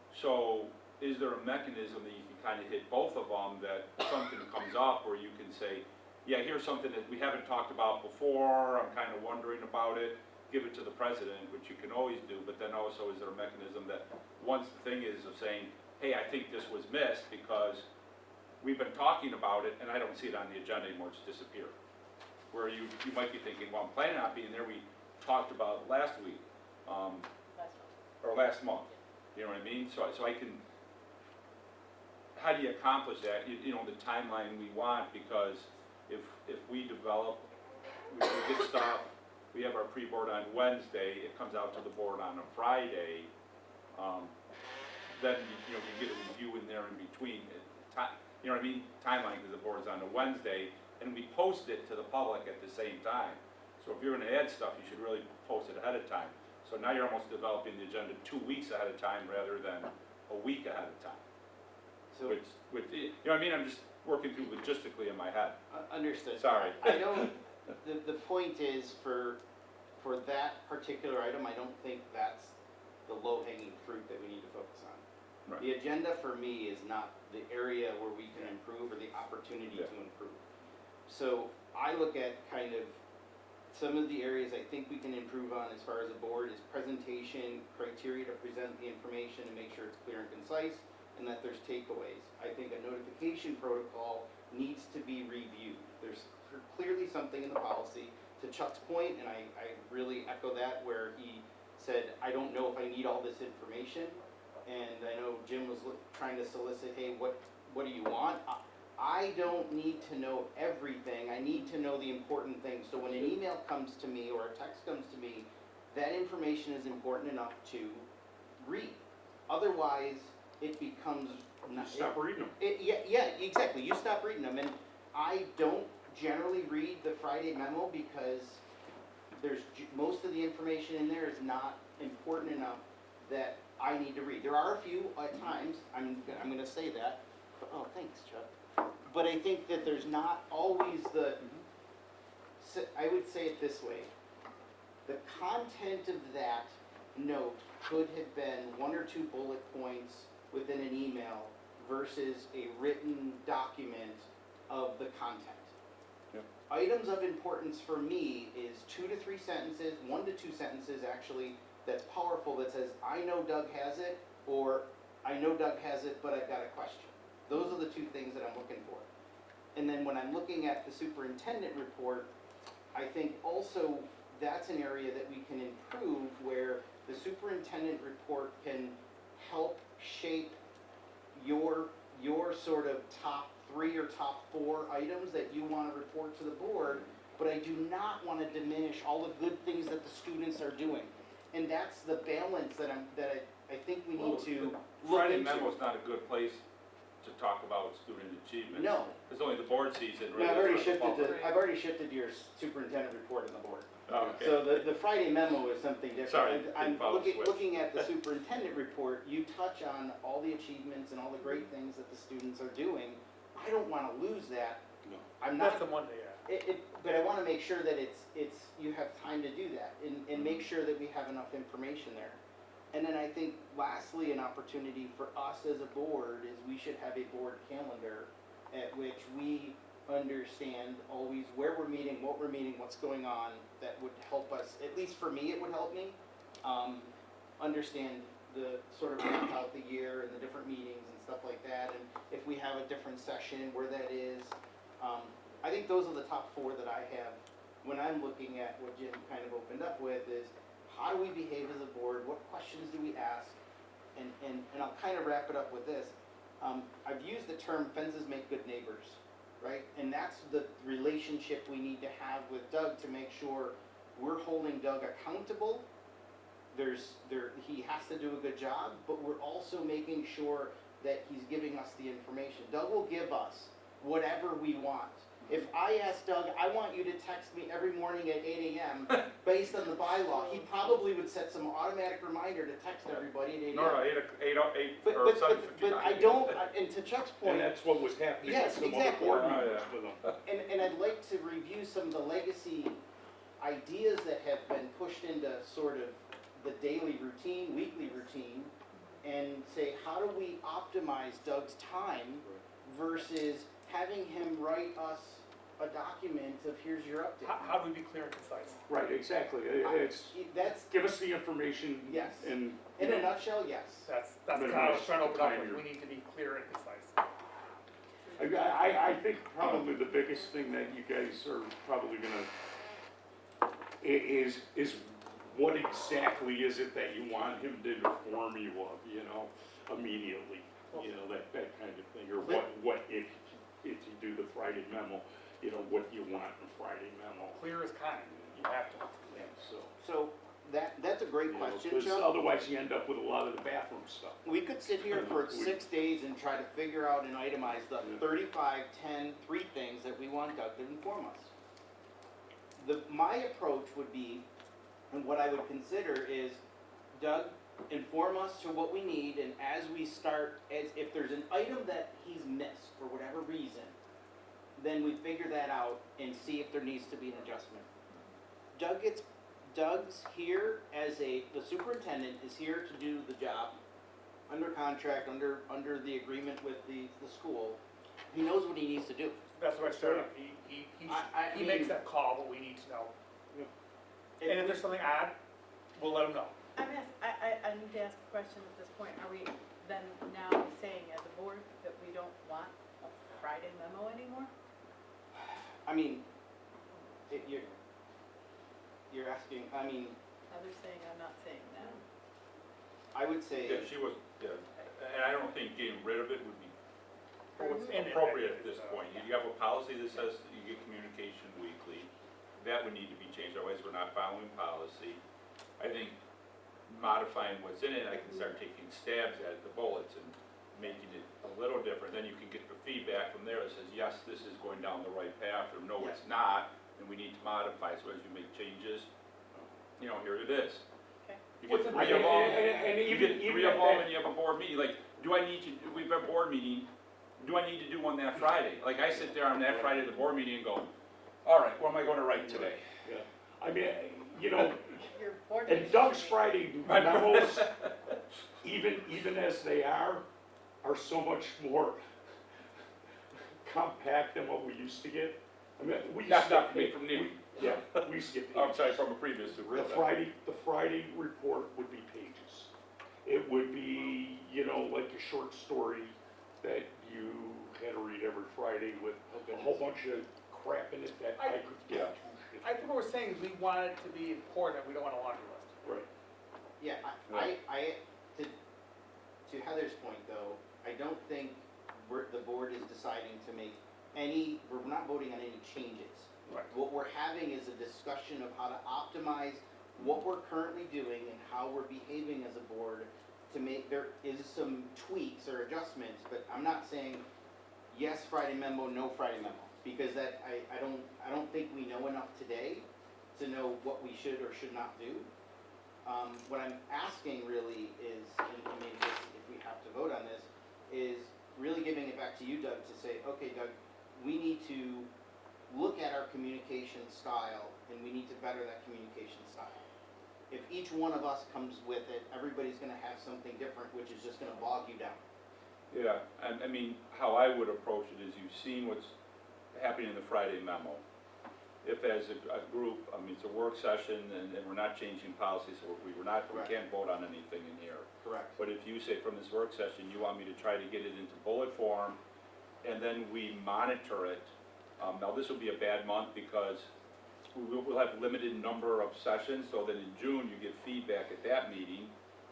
So, is there a mechanism that you can kind of hit both of them, that something comes up where you can say, yeah, here's something that we haven't talked about before, I'm kind of wondering about it, give it to the president, which you can always do, but then also is there a mechanism that, once the thing is of saying, hey, I think this was missed because we've been talking about it and I don't see it on the agenda anymore, it's disappeared. Where you might be thinking, well, I'm planning on being there, we talked about it last week, or last month, you know what I mean? So I can, how do you accomplish that, the timeline we want, because if we develop, we get stuff, we have our pre-board on Wednesday, it comes out to the board on a Friday, then, you get a review in there in between, you know what I mean, timeline, because the board's on a Wednesday, and we post it to the public at the same time. So if you're gonna add stuff, you should really post it ahead of time. So now you're almost developing the agenda 2 weeks ahead of time rather than a week ahead of time. so, Which, you know what I mean, I'm just working through logistically in my head. understood. Sorry. I don't, the point is, for that particular item, I don't think that's the low-hanging fruit that we need to focus on. Right. The agenda for me is not the area where we can improve or the opportunity Yeah. to improve. So I look at kind of some of the areas I think we can improve on as far as a board is presentation, criteria to present the information and make sure it's clear and concise, and that there's takeaways. I think a notification protocol needs to be reviewed. There's clearly something in the policy, to Chuck's point, and I really echo that, where he said, I don't know if I need all this information. And I know Jim was trying to solicit, hey, what do you want? I don't need to know everything, I need to know the important things. So when an email comes to me or a text comes to me, that information is important enough to read. Otherwise, it becomes not. Stop reading them. Yeah, exactly, you stop reading them, and I don't generally read the Friday memo because most of the information in there is not important enough that I need to read. There are a few at times, I'm gonna say that, but, oh, thanks, Chuck. But I think that there's not always I would say it this way, the content of that note could have been 1 or 2 bullet points within an email versus a written document of the content. Yep. Items of importance for me is 2 to 3 sentences, 1 to 2 sentences actually, that's powerful, that says, I know Doug has it, or I know Doug has it, but I've got a question. Those are the 2 things that I'm looking for. And then when I'm looking at the superintendent report, I think also that's an area that we can improve, where the superintendent report can help shape your sort of top 3 or top 4 items that you want to report to the board, but I do not want to diminish all the good things that the students are doing. And that's the balance that I think we need to look Friday into. memo is not a good place to talk about student achievements. No. Because only the board sees it. No, really I've already shifted to your superintendent report on the board. Oh, okay. So the Friday memo is something different. Sorry, I'm didn't follow the switch. looking at the superintendent report, you touch on all the achievements and all the great things that the students are doing. I don't wanna lose that. No. I'm That's not, the Monday, yeah. but I wanna make sure that you have time to do that and make sure that we have enough information there. And then I think lastly, an opportunity for us as a board is we should have a board calendar at which we understand always where we're meeting, what we're meeting, what's going on. That would help us, at least for me, it would help me, understand the sort of map out the year and the different meetings and stuff like that. And if we have a different session, where that is. I think those are the top 4 that I have when I'm looking at what Jim kind of opened up with is, how do we behave as a board? What questions do we ask? And I'll kind of wrap it up with this. I've used the term fences make good neighbors, right? And that's the relationship we need to have with Doug to make sure we're holding Doug accountable. He has to do a good job, but we're also making sure that he's giving us the information. Doug will give us whatever we want. If I ask Doug, I want you to text me every morning at 8 a.m. based on the bylaw, he probably would set some automatic reminder to text everybody at 8 a.m. No, 8 But, or but, 7:59. but I don't, and to Chuck's point, And that's what was happening Yes, with some other exactly. board Oh, meetings yeah. with them. and I'd like to review some of the legacy ideas that have been pushed into sort of the daily routine, weekly routine, and say, how do we optimize Doug's time versus having him write us a document of here's your update. How do we be clear and concise? Right, exactly. It's, That's, give us the information. Yes. And. in a nutshell, yes. That's kind of what I was trying to open up Time with, here. we need to be clear and concise. I think probably the biggest thing that you guys are probably gonna, is what exactly is it that you want him to inform you of, immediately? That kind of thing, or what if you do the Friday memo, what you want in Friday memo. Clear as kind, you have to. So, So that's a great question, because Chuck. otherwise you end up with a lot of the bathroom stuff. We could sit here for 6 days and try to figure out and itemize the 35, 10, 3 things that we want Doug to inform us. My approach would be, and what I would consider is, Doug, inform us to what we need, and as we start, if there's an item that he's missed for whatever reason, then we figure that out and see if there needs to be an adjustment. Doug's here as the superintendent is here to do the job, under contract, under the agreement with the school. He knows what he needs to do. That's what I started, he makes that call, but we need to know. And if there's something odd, we'll let him know. I need to ask a question at this point. Are we then now saying as a board that we don't want a Friday memo anymore? I mean, you're asking, Others saying I'm not saying that. I would say, Yeah, she was, yeah, and I don't think getting rid of it would be What's in it, appropriate at this so, point. You have a policy that says that you get communication weekly. That would need to be changed, otherwise we're not following policy. I think modifying what's in it, I can start taking stabs at the bullets and making it a little different. Then you can get the feedback from there that says, yes, this is going down the right path, or no, it's not, and we need to modify. So as you make changes, here it is. Okay. You get Well, 3 of them, and you even- get even 3 of at them, that- and you have a board meeting. Like, we've got a board meeting, do I need to do one that Friday? Like, I sit there on that Friday at the board meeting and go, all right, what am I gonna write today? Yeah, I mean, Your board and meeting Doug's should be- Friday memos, even as they are so much more compact than what we used to get. I mean, we used That's to not get, me from you. yeah, we used to get I'm pages. sorry, from a previous The superintendent. Friday report would be pages. It would be, like a short story that you had to read every Friday with a whole bunch of crap in it that I could Yeah. get to. I think what we're saying is we want it to be important, we don't want a laundry list. Right. Yeah, to Heather's point though, I don't think the board is deciding to make we're not voting on any changes. Right. What we're having is a discussion of how to optimize what we're currently doing and how we're behaving as a board to make, there is some tweaks or adjustments, but I'm not saying yes Friday memo, no Friday memo, because I don't think we know enough today to know what we should or should not do. What I'm asking really is, and I mean, if we have to vote on this, is really giving it back to you, Doug, to say, okay, Doug, we need to look at our communication style, and we need to better that communication style. If each one of us comes with it, everybody's gonna have something different, which is just gonna bog you down. Yeah, and I mean, how I would approach it is you've seen what's happening in the Friday memo. If as a group, I mean, it's a work session and we're not changing policies, so we Correct. can't vote on anything in here. Correct. But if you say from this work session, you want me to try to get it into bullet form, and then we monitor it. Now, this will be a bad month because we'll have limited number of sessions, so that in June you get feedback at that meeting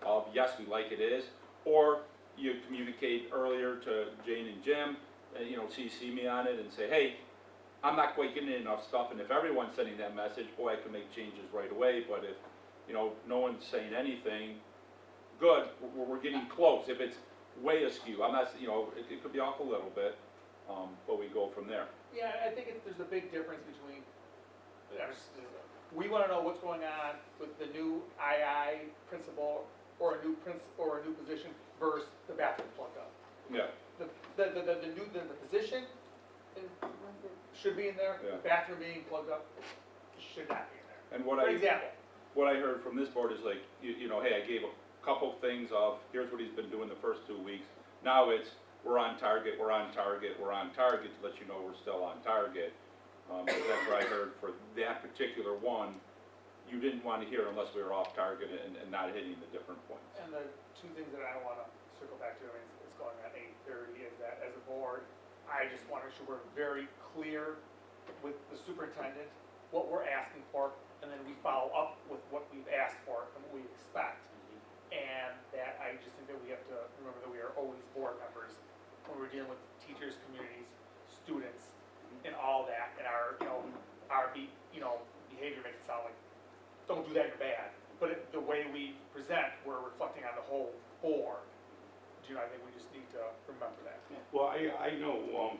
of, yes, we like it is, or you communicate earlier to Jane and Jim, and, you know, CC me on it and say, hey, I'm not quite getting enough stuff, and if everyone's sending that message, boy, I can make changes right away, but if, you know, no one's saying anything, good, we're getting close. If it's way askew, I'm not, you know, it could be off a little bit, but we go from there. Yeah, I think there's a big difference between, we wanna know what's going on with the new II principal or a new position versus the bathroom plug up. Yeah, The position should be in there, Yeah. the bathroom being plugged up should not be in there. and what For example, I heard from this board is like, you know, hey, I gave a couple things of, here's what he's been doing the first 2 weeks. Now it's, we're on target, we're on target, we're on target, to let you know we're still on target. That's what I heard for that particular one. You didn't want to hear unless we were off target and not hitting the different points. and the two things that I wanna circle back to, I mean, it's going at 8:30, is that as a board, I just wanna make sure we're very clear with the superintendent, what we're asking for, and then we follow up with what we've asked for and what we expect. And that I just think that we have to remember that we are always board members when we're dealing with teachers, communities, students, and all that, and our, behavior makes it sound like, don't do that, you're bad. But the way we present, we're reflecting on the whole board. I think we just need to remember that. Well, I know,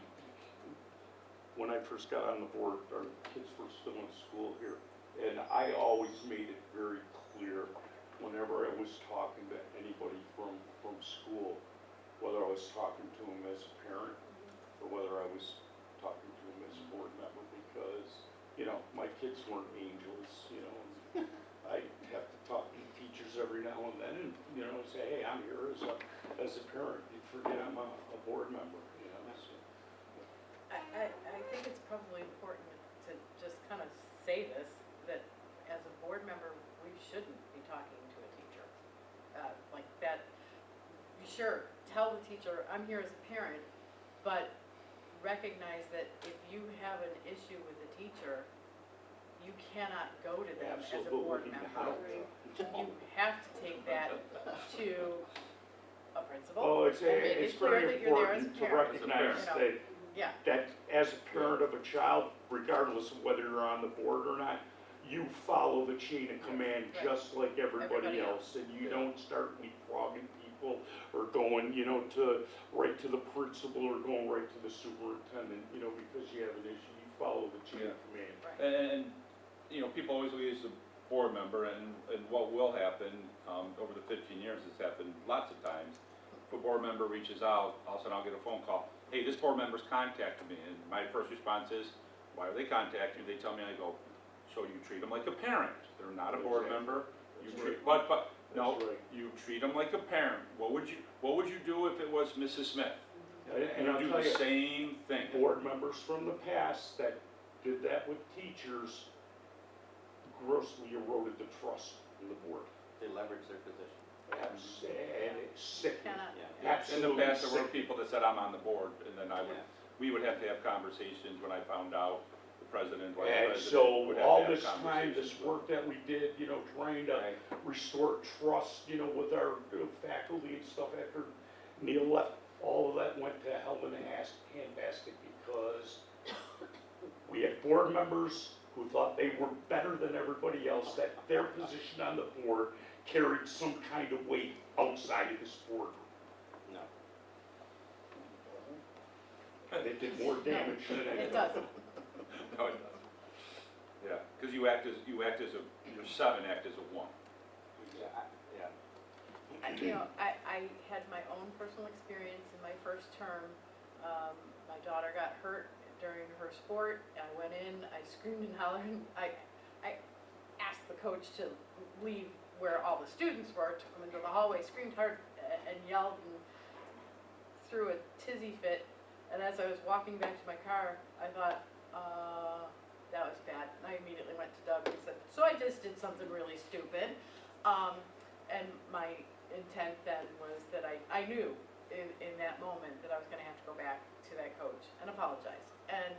when I first got on the board, our kids were still in school here, and I always made it very clear whenever I was talking to anybody from school, whether I was talking to them as a parent or whether I was talking to them as a board member, because, you know, my kids weren't angels, you know, and I have to talk to teachers every now and then and, you know, say, hey, I'm here as a parent, you forget I'm a board member, you know, so. I think it's probably important to just kind of say this, that as a board member, we shouldn't be talking to a teacher. Like that, sure, tell the teacher, I'm here as a parent, but recognize that if you have an issue with a teacher, you cannot go to them as a board Absolutely member. not. You have to take that to a principal. Oh, it's and make it clear very that you're there as a important to parent, recognize you know. that, Yeah, that as a parent of a child, regardless of whether you're on the board or not, you follow the chain of command Right. just like everybody Everybody else. And you don't start leapfrogging people or going, you know, right to the principal or going right to the superintendent, you know, because you have an issue. You follow the chain of command. right. And, you know, people always look as a board member, and what will happen, over the 15 years, it's happened lots of times. If a board member reaches out, all of a sudden I'll get a phone call, hey, this board member's contacted me, and my first response is, why are they contacting you? They tell me, I go, so you treat them like a parent. They're not a board Exactly. member. You That's treat, right. but, no, That's right. you treat them like a parent. What would you do if it was Mrs. Smith? And You I'll do tell the you, same thing. board members from the past that did that with teachers grossly eroded the trust in the board. They leverage their position. And it's sickening. Cannot, Yeah. In the Absolutely past, there were sickening. people that said, I'm on the board, and then Yeah. we would have to have conversations when I found out, president, vice And president so would have all to have this time, conversations this with work that we did, you know, trying to Right. restore trust, you know, with our faculty and stuff after Neil left, all of that went to hell in a handbasket because we had board members who thought they were better than everybody else, that their position on the board carried some kind of weight outside of this board. No. And it did more damage than anything. It doesn't. No, it doesn't. Yeah, because you act as a, your seven act as a one. Yeah. You know, I had my own personal experience in my first term. My daughter got hurt during her sport. I went in, I screamed and hollered. I asked the coach to leave where all the students were, took them into the hallway, screamed hard and yelled and threw a tizzy fit. And as I was walking back to my car, I thought, that was bad. And I immediately went to Doug and said, so I just did something really stupid. And my intent then was that I knew in that moment that I was gonna have to go back to that coach and apologize. And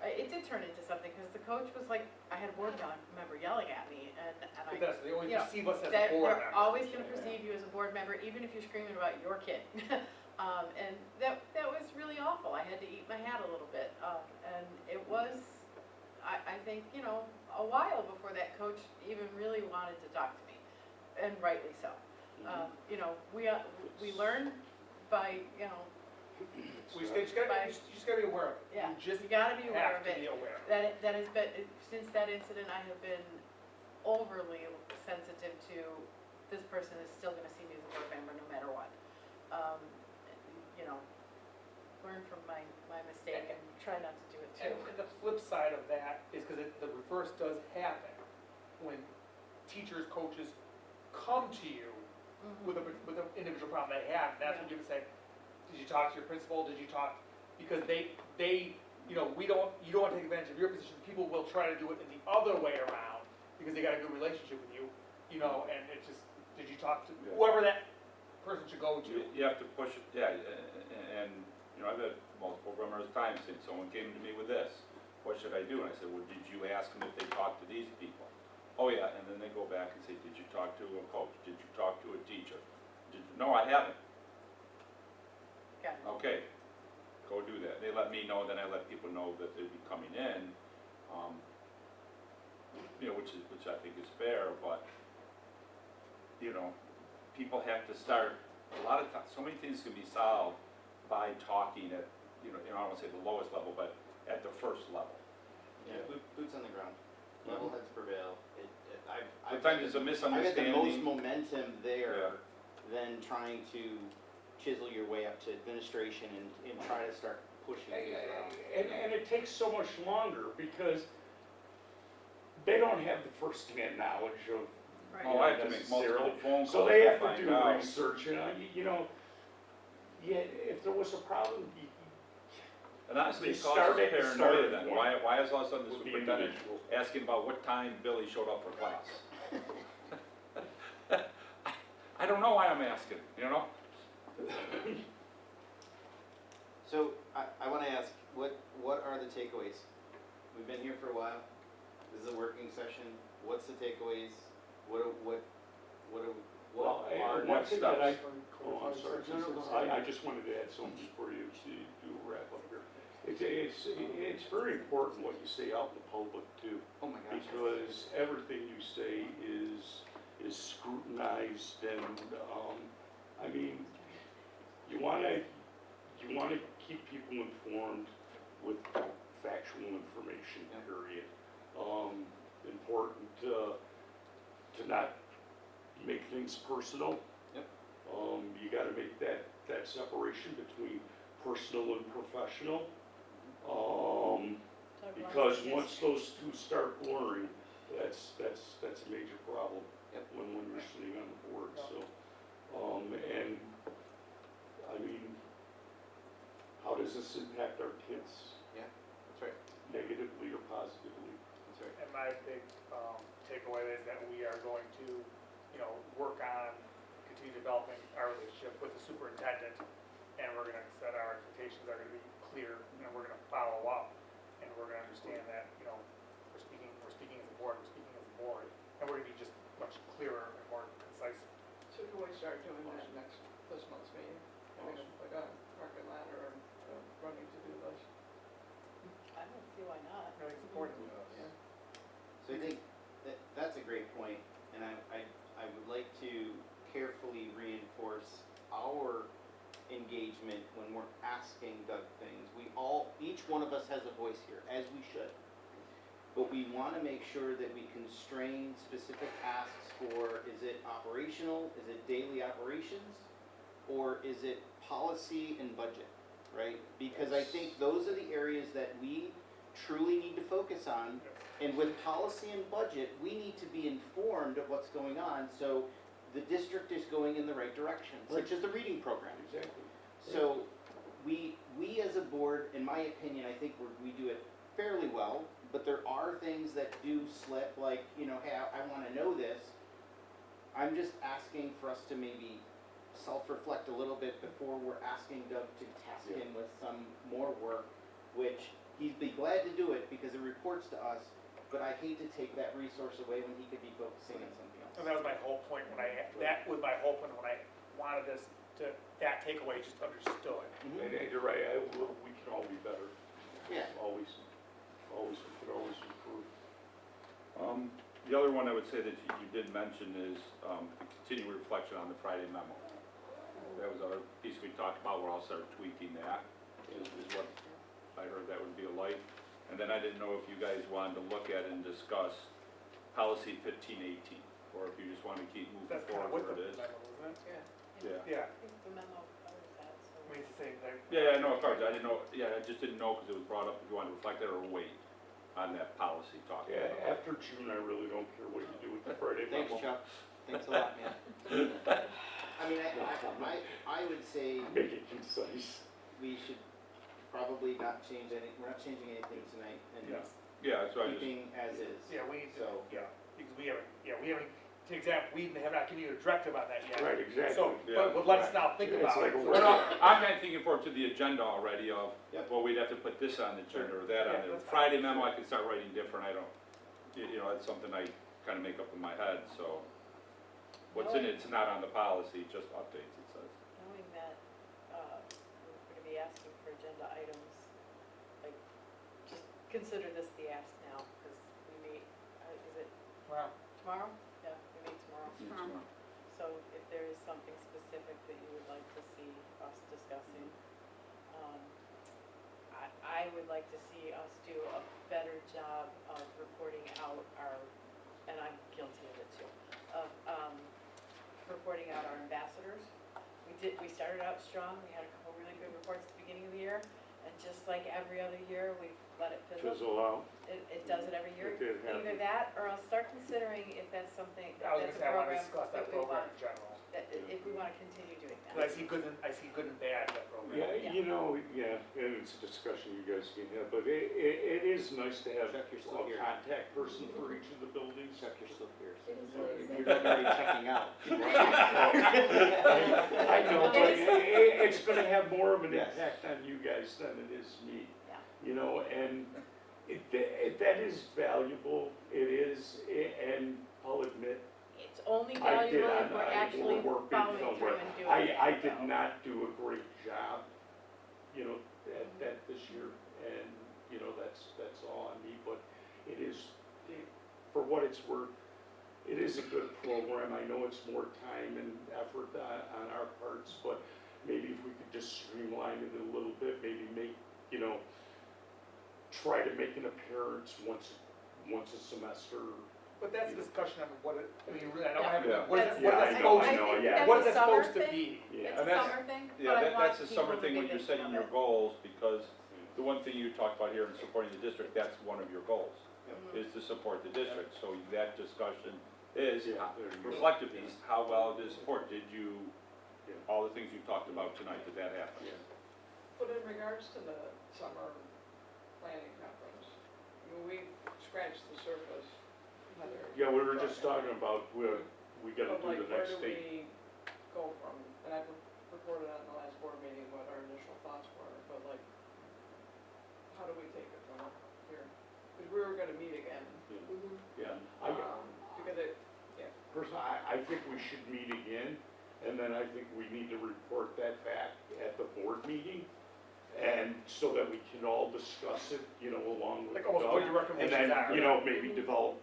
it did turn into something, because the coach was like, I had a board member yelling at me, and I, Because they always you know, perceive us as a that board they're member. always gonna perceive you as a board member, even if you're screaming about your kid. And that was really awful. I had to eat my hat a little bit. And it was, I think, you know, a while before that coach even really wanted to talk to me, and rightly so. You know, we learn by, you know, You just gotta be aware of it. yeah, You just you gotta be aware have of to it. be aware. That has been, since that incident, I have been overly sensitive to, this person is still gonna see me as a board member no matter what. You know, learn from my mistake and try not to do it too. And the flip side of that is, because the reverse does happen, when teachers, coaches come to you with an individual problem they have, that's when you can say, did you talk to your principal, did you talk, because they, you know, you don't want to take advantage of your position, people will try to do it in the other way around, because they got a good relationship with you, you know, and it's just, did you talk to Yeah. whoever that person should go to? You have to push it, yeah, and, you know, I've had multiple numerous times saying, someone came to me with this, what should I do? And I said, well, did you ask them if they talked to these people? Oh, yeah, and then they go back and say, did you talk to a coach? Did you talk to a teacher? No, I haven't. Got it. Okay, go do that. They let me know, then I let people know that they'd be coming in, you know, which I think is fair, but, you know, people have to start, a lot of times, so many things can be solved by talking at, you know, I don't want to say the lowest level, but at the first level. Yeah, boots on the ground. Level heads prevail. I've Sometimes it's a I've misunderstanding. had the most momentum Yeah. there than trying to chisel your way up to administration and try to start pushing things around. And it takes so much longer because they don't have the first-hand knowledge of. Right. Oh, I have to make multiple necessarily. phone calls So they to have to find do out. research, you know, yeah, if there was a problem, And honestly, it You causes start at the paranoia starting then. point. Why is all of a sudden the with the superintendent individual. asking about what time Billy showed up for class? I don't know why I'm asking, you know? So I want to ask, what are the takeaways? We've been here for a while. This is a working session. What's the takeaways? What Well, are and one next thing that I, steps? oh, I'm sorry, I just wanted to add something before you do a wrap up here. It's very important what you say out in the public too, Oh my gosh. because everything you say is scrutinized and, I mean, you wanna keep people informed with factual information, Yep. period. Important to not make things personal. Yep. You gotta make that separation between personal and professional. Because once those two start blurring, that's a major problem. Yep. When you're sitting on the board, so, and, I mean, how does this impact our kids, That's right. negatively or positively? That's right. And my big takeaway is that we are going to, you know, work on continue developing our relationship with the superintendent, and we're gonna set our expectations are gonna be clear, and we're gonna follow up, and we're gonna understand that, you know, So I think that's a great point, and I would like to carefully reinforce our engagement when we're asking Doug things. Each one of us has a voice here, as we should. But we wanna make sure that we constrain specific asks for, is it operational, is it daily operations? Or is it policy and budget, right? Because I think those are the areas that we truly need to focus on. And with policy and budget, we need to be informed of what's going on, so the district is going in the right direction, such as the reading program. Exactly. So, we as a board, in my opinion, I think we do it fairly well, but there are things that do slip, like, you know, hey, I wanna know this. I'm just asking for us to maybe self-reflect a little bit before we're asking Doug to task him with some more work, which he'd be glad to do it because it reports to us, but I hate to take that resource away when he could be focusing on something else. And that was my whole point when that was my whole point when I wanted this that takeaway just understood. Mhm. And you're right, we can all be better. Yeah. Always, we could always improve. The other one I would say that you did mention is the continued reflection on the Friday memo. That was our piece we talked about, we're all start tweaking that, is what I heard that would be a light. And then I didn't know if you guys wanted to look at and discuss policy 1518, or if you just want to keep moving That's kind of forward what where the it is. memo, isn't it? Yeah, Yeah. Yeah, I think the memo covers that, so. I mean, it's the same thing. Yeah, I know, I didn't know, I just didn't know because it was brought up if you wanted to reflect that or wait on that policy talk. Yeah, after June, I really don't care what you do with the Friday Thanks, memo. Chuck. Thanks a lot, man. I mean, I would say Make it concise. we should probably not change we're not changing anything tonight, and Yeah. Yeah, that's why I just, keeping as is. Yeah, we need to, So- yeah, because we haven't, to example, we have not given you a directive on that yet. Right, exactly. So, Yeah. but let us now think It's about like it. a well, no, I'm kind of thinking forward to the agenda already of, Yep. well, we'd have to put this on the agenda or that Yeah, on there. that's fine. Friday memo, I can start writing different, I don't, you know, that's something I kind of make up in my head, so. What's in it, it's not on the policy, just updates, it says. Knowing that, we're gonna be asking for agenda items, like, just consider this the ask now, because we meet, is it Wow. tomorrow? Yeah, we meet tomorrow. Tomorrow. So if there is something specific that you would like to see us discussing, I would like to see us do a better job of reporting out our, and I'm guilty of it too, of, reporting out our ambassadors. We started out strong, we had a couple really good reports at the beginning of the year, and just like every other year, we've let it fizzle. Fizzle out. It does it every year. It did happen. Either that, or I'll start considering if that's something, I was that's gonna say, a I want to program discuss that that we program want, in general. that if we wanna continue doing 'Cause I that. see good and bad in that program. Yeah, Yeah. you know, yeah, and it's a discussion you guys can have, but it is nice to have Check your slip a here. contact person for each of the buildings. Check your slip here. It is You're amazing. already checking out. I know, but it's gonna have more of an Yes. impact on you guys than it is me. Yeah. You know, and that is valuable, it is, and I'll admit, It's only I did, valuable if we're actually working following through somewhere. and doing it. I did so. not do a great job, you know, at that this year, and, you know, that's all on me, but it is, for what it's worth, it is a good program. I know it's more time and effort on our parts, but maybe if we could just streamline it a little bit, maybe make, you know, try to make an appearance once a semester. But that's a discussion of what it, I mean, really, I don't have, Yeah. what is That's- what is Yeah, that I know, supposed, I know, think yeah. that's what a is that summer supposed to thing. be? Yeah. It's And a that's- summer thing, Yeah, but I want that's a people summer to thing be when you're thinking setting of your it. goals, because the one thing you talked about here in supporting the district, that's one of your goals, Mhm. is to support the district. So that discussion is, Yeah, there you go. reflective piece, how well did it support? Did you, Yeah. all the things you talked about tonight, did that happen? Yeah. But in regards to the summer planning conference, I mean, we scratched the surface, Heather. Yeah, we were just talking about, we gotta But do like, the where next do thing. we go from, and I've reported on the last board meeting what our initial thoughts were, but like, how do we take it from here? Because we were gonna meet again, Yeah, because it, personally, I think we should meet again, and then I think we need to report that back at the board meeting. And so that we can all discuss it, you know, along with Like almost what Doug. your And recommendations then, are. you know, maybe develop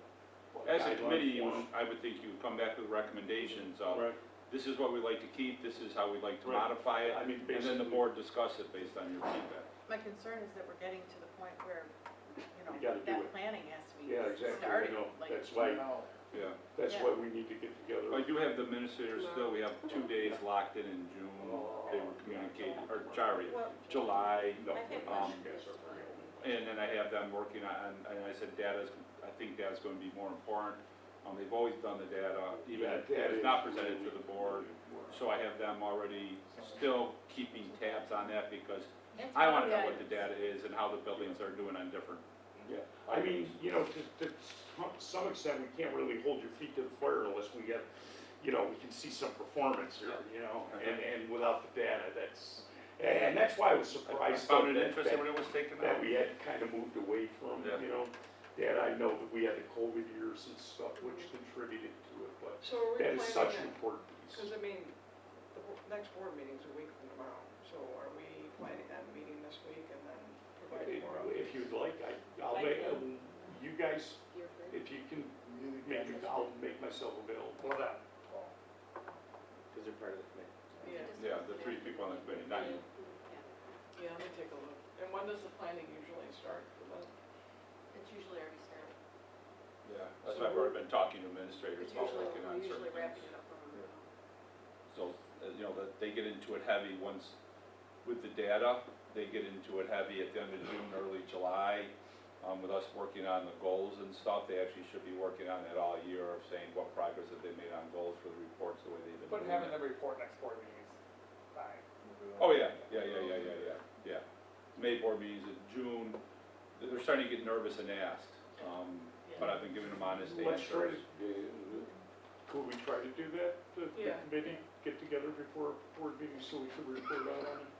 As a guideline committee, form. I would think you would come back with recommendations of, Right, this is what we'd like to keep, this is how we'd like to Right. modify it, I mean, and then the basically- board discuss it based on your feedback. My concern is that we're getting to the point where, you know, You gotta do that it. planning has to be Yeah, exactly, I started. know. Like, That's why, Yeah. that's Yeah. why we need to get together. I do have the administrators still, we have 2 days locked in June, they were communicating, or sorry, Well, July, No, I think- you guys are pretty open. and then I have them working on, and I said data's, I think data's gonna be more important. They've always done the data, even Yeah, if that it's not is presented to really the board. important. So I have them already still keeping tabs on that because it's I wanna know good. what the data is and how the buildings are doing on different. Yeah, I mean, you know, to some extent, we can't really hold your feet to the fire unless we get, you know, we can see some performance here, you know, and without the data, and that's why I was I surprised found it that- interesting when it was taken that out. we had kind of moved away from, Yeah. you know, data. I know that we had the COVID years and stuff, which contributed to it, but So are we that is such an planning, important because piece. I mean, next board meeting's a week from tomorrow, so are we planning on meeting this week and then providing more updates? If you'd like, I'll I make, can. you guys, You're free. if you can, I'll make myself available. Well done. Because they're part of the committee. Yeah, Yeah, the 3 people on the committee, not you. yeah, let me take a look. And when does the planning usually start for them? It's usually already started. Yeah, that's why I've already been talking to administrators It's about usually, working on we're certain usually wrapping things. it up around. So, you know, that they get into it heavy once, with the data, they get into it heavy at the end of June, early July. With us working on the goals and stuff, they actually should be working on that all year of saying what progress have they made on goals for the reports, the way they've been But doing having it. them report next board meeting is fine. Oh, yeah. May board meetings in June, they're starting to get nervous and ask, but I've been giving them honest Let's try answers. to, could we try to do that, the Yeah. committee get together before board meeting so we can report out on it?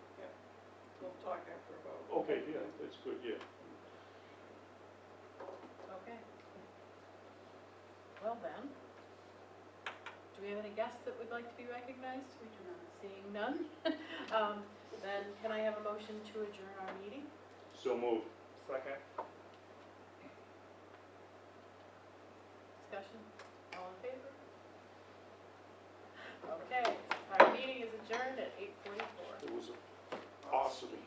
We'll talk after about. Okay, yeah, that's good, yeah. Okay. Well then, do we have any guests that would like to be recognized? We do not. Seeing none, then can I have a motion to adjourn our meeting? So move. Second?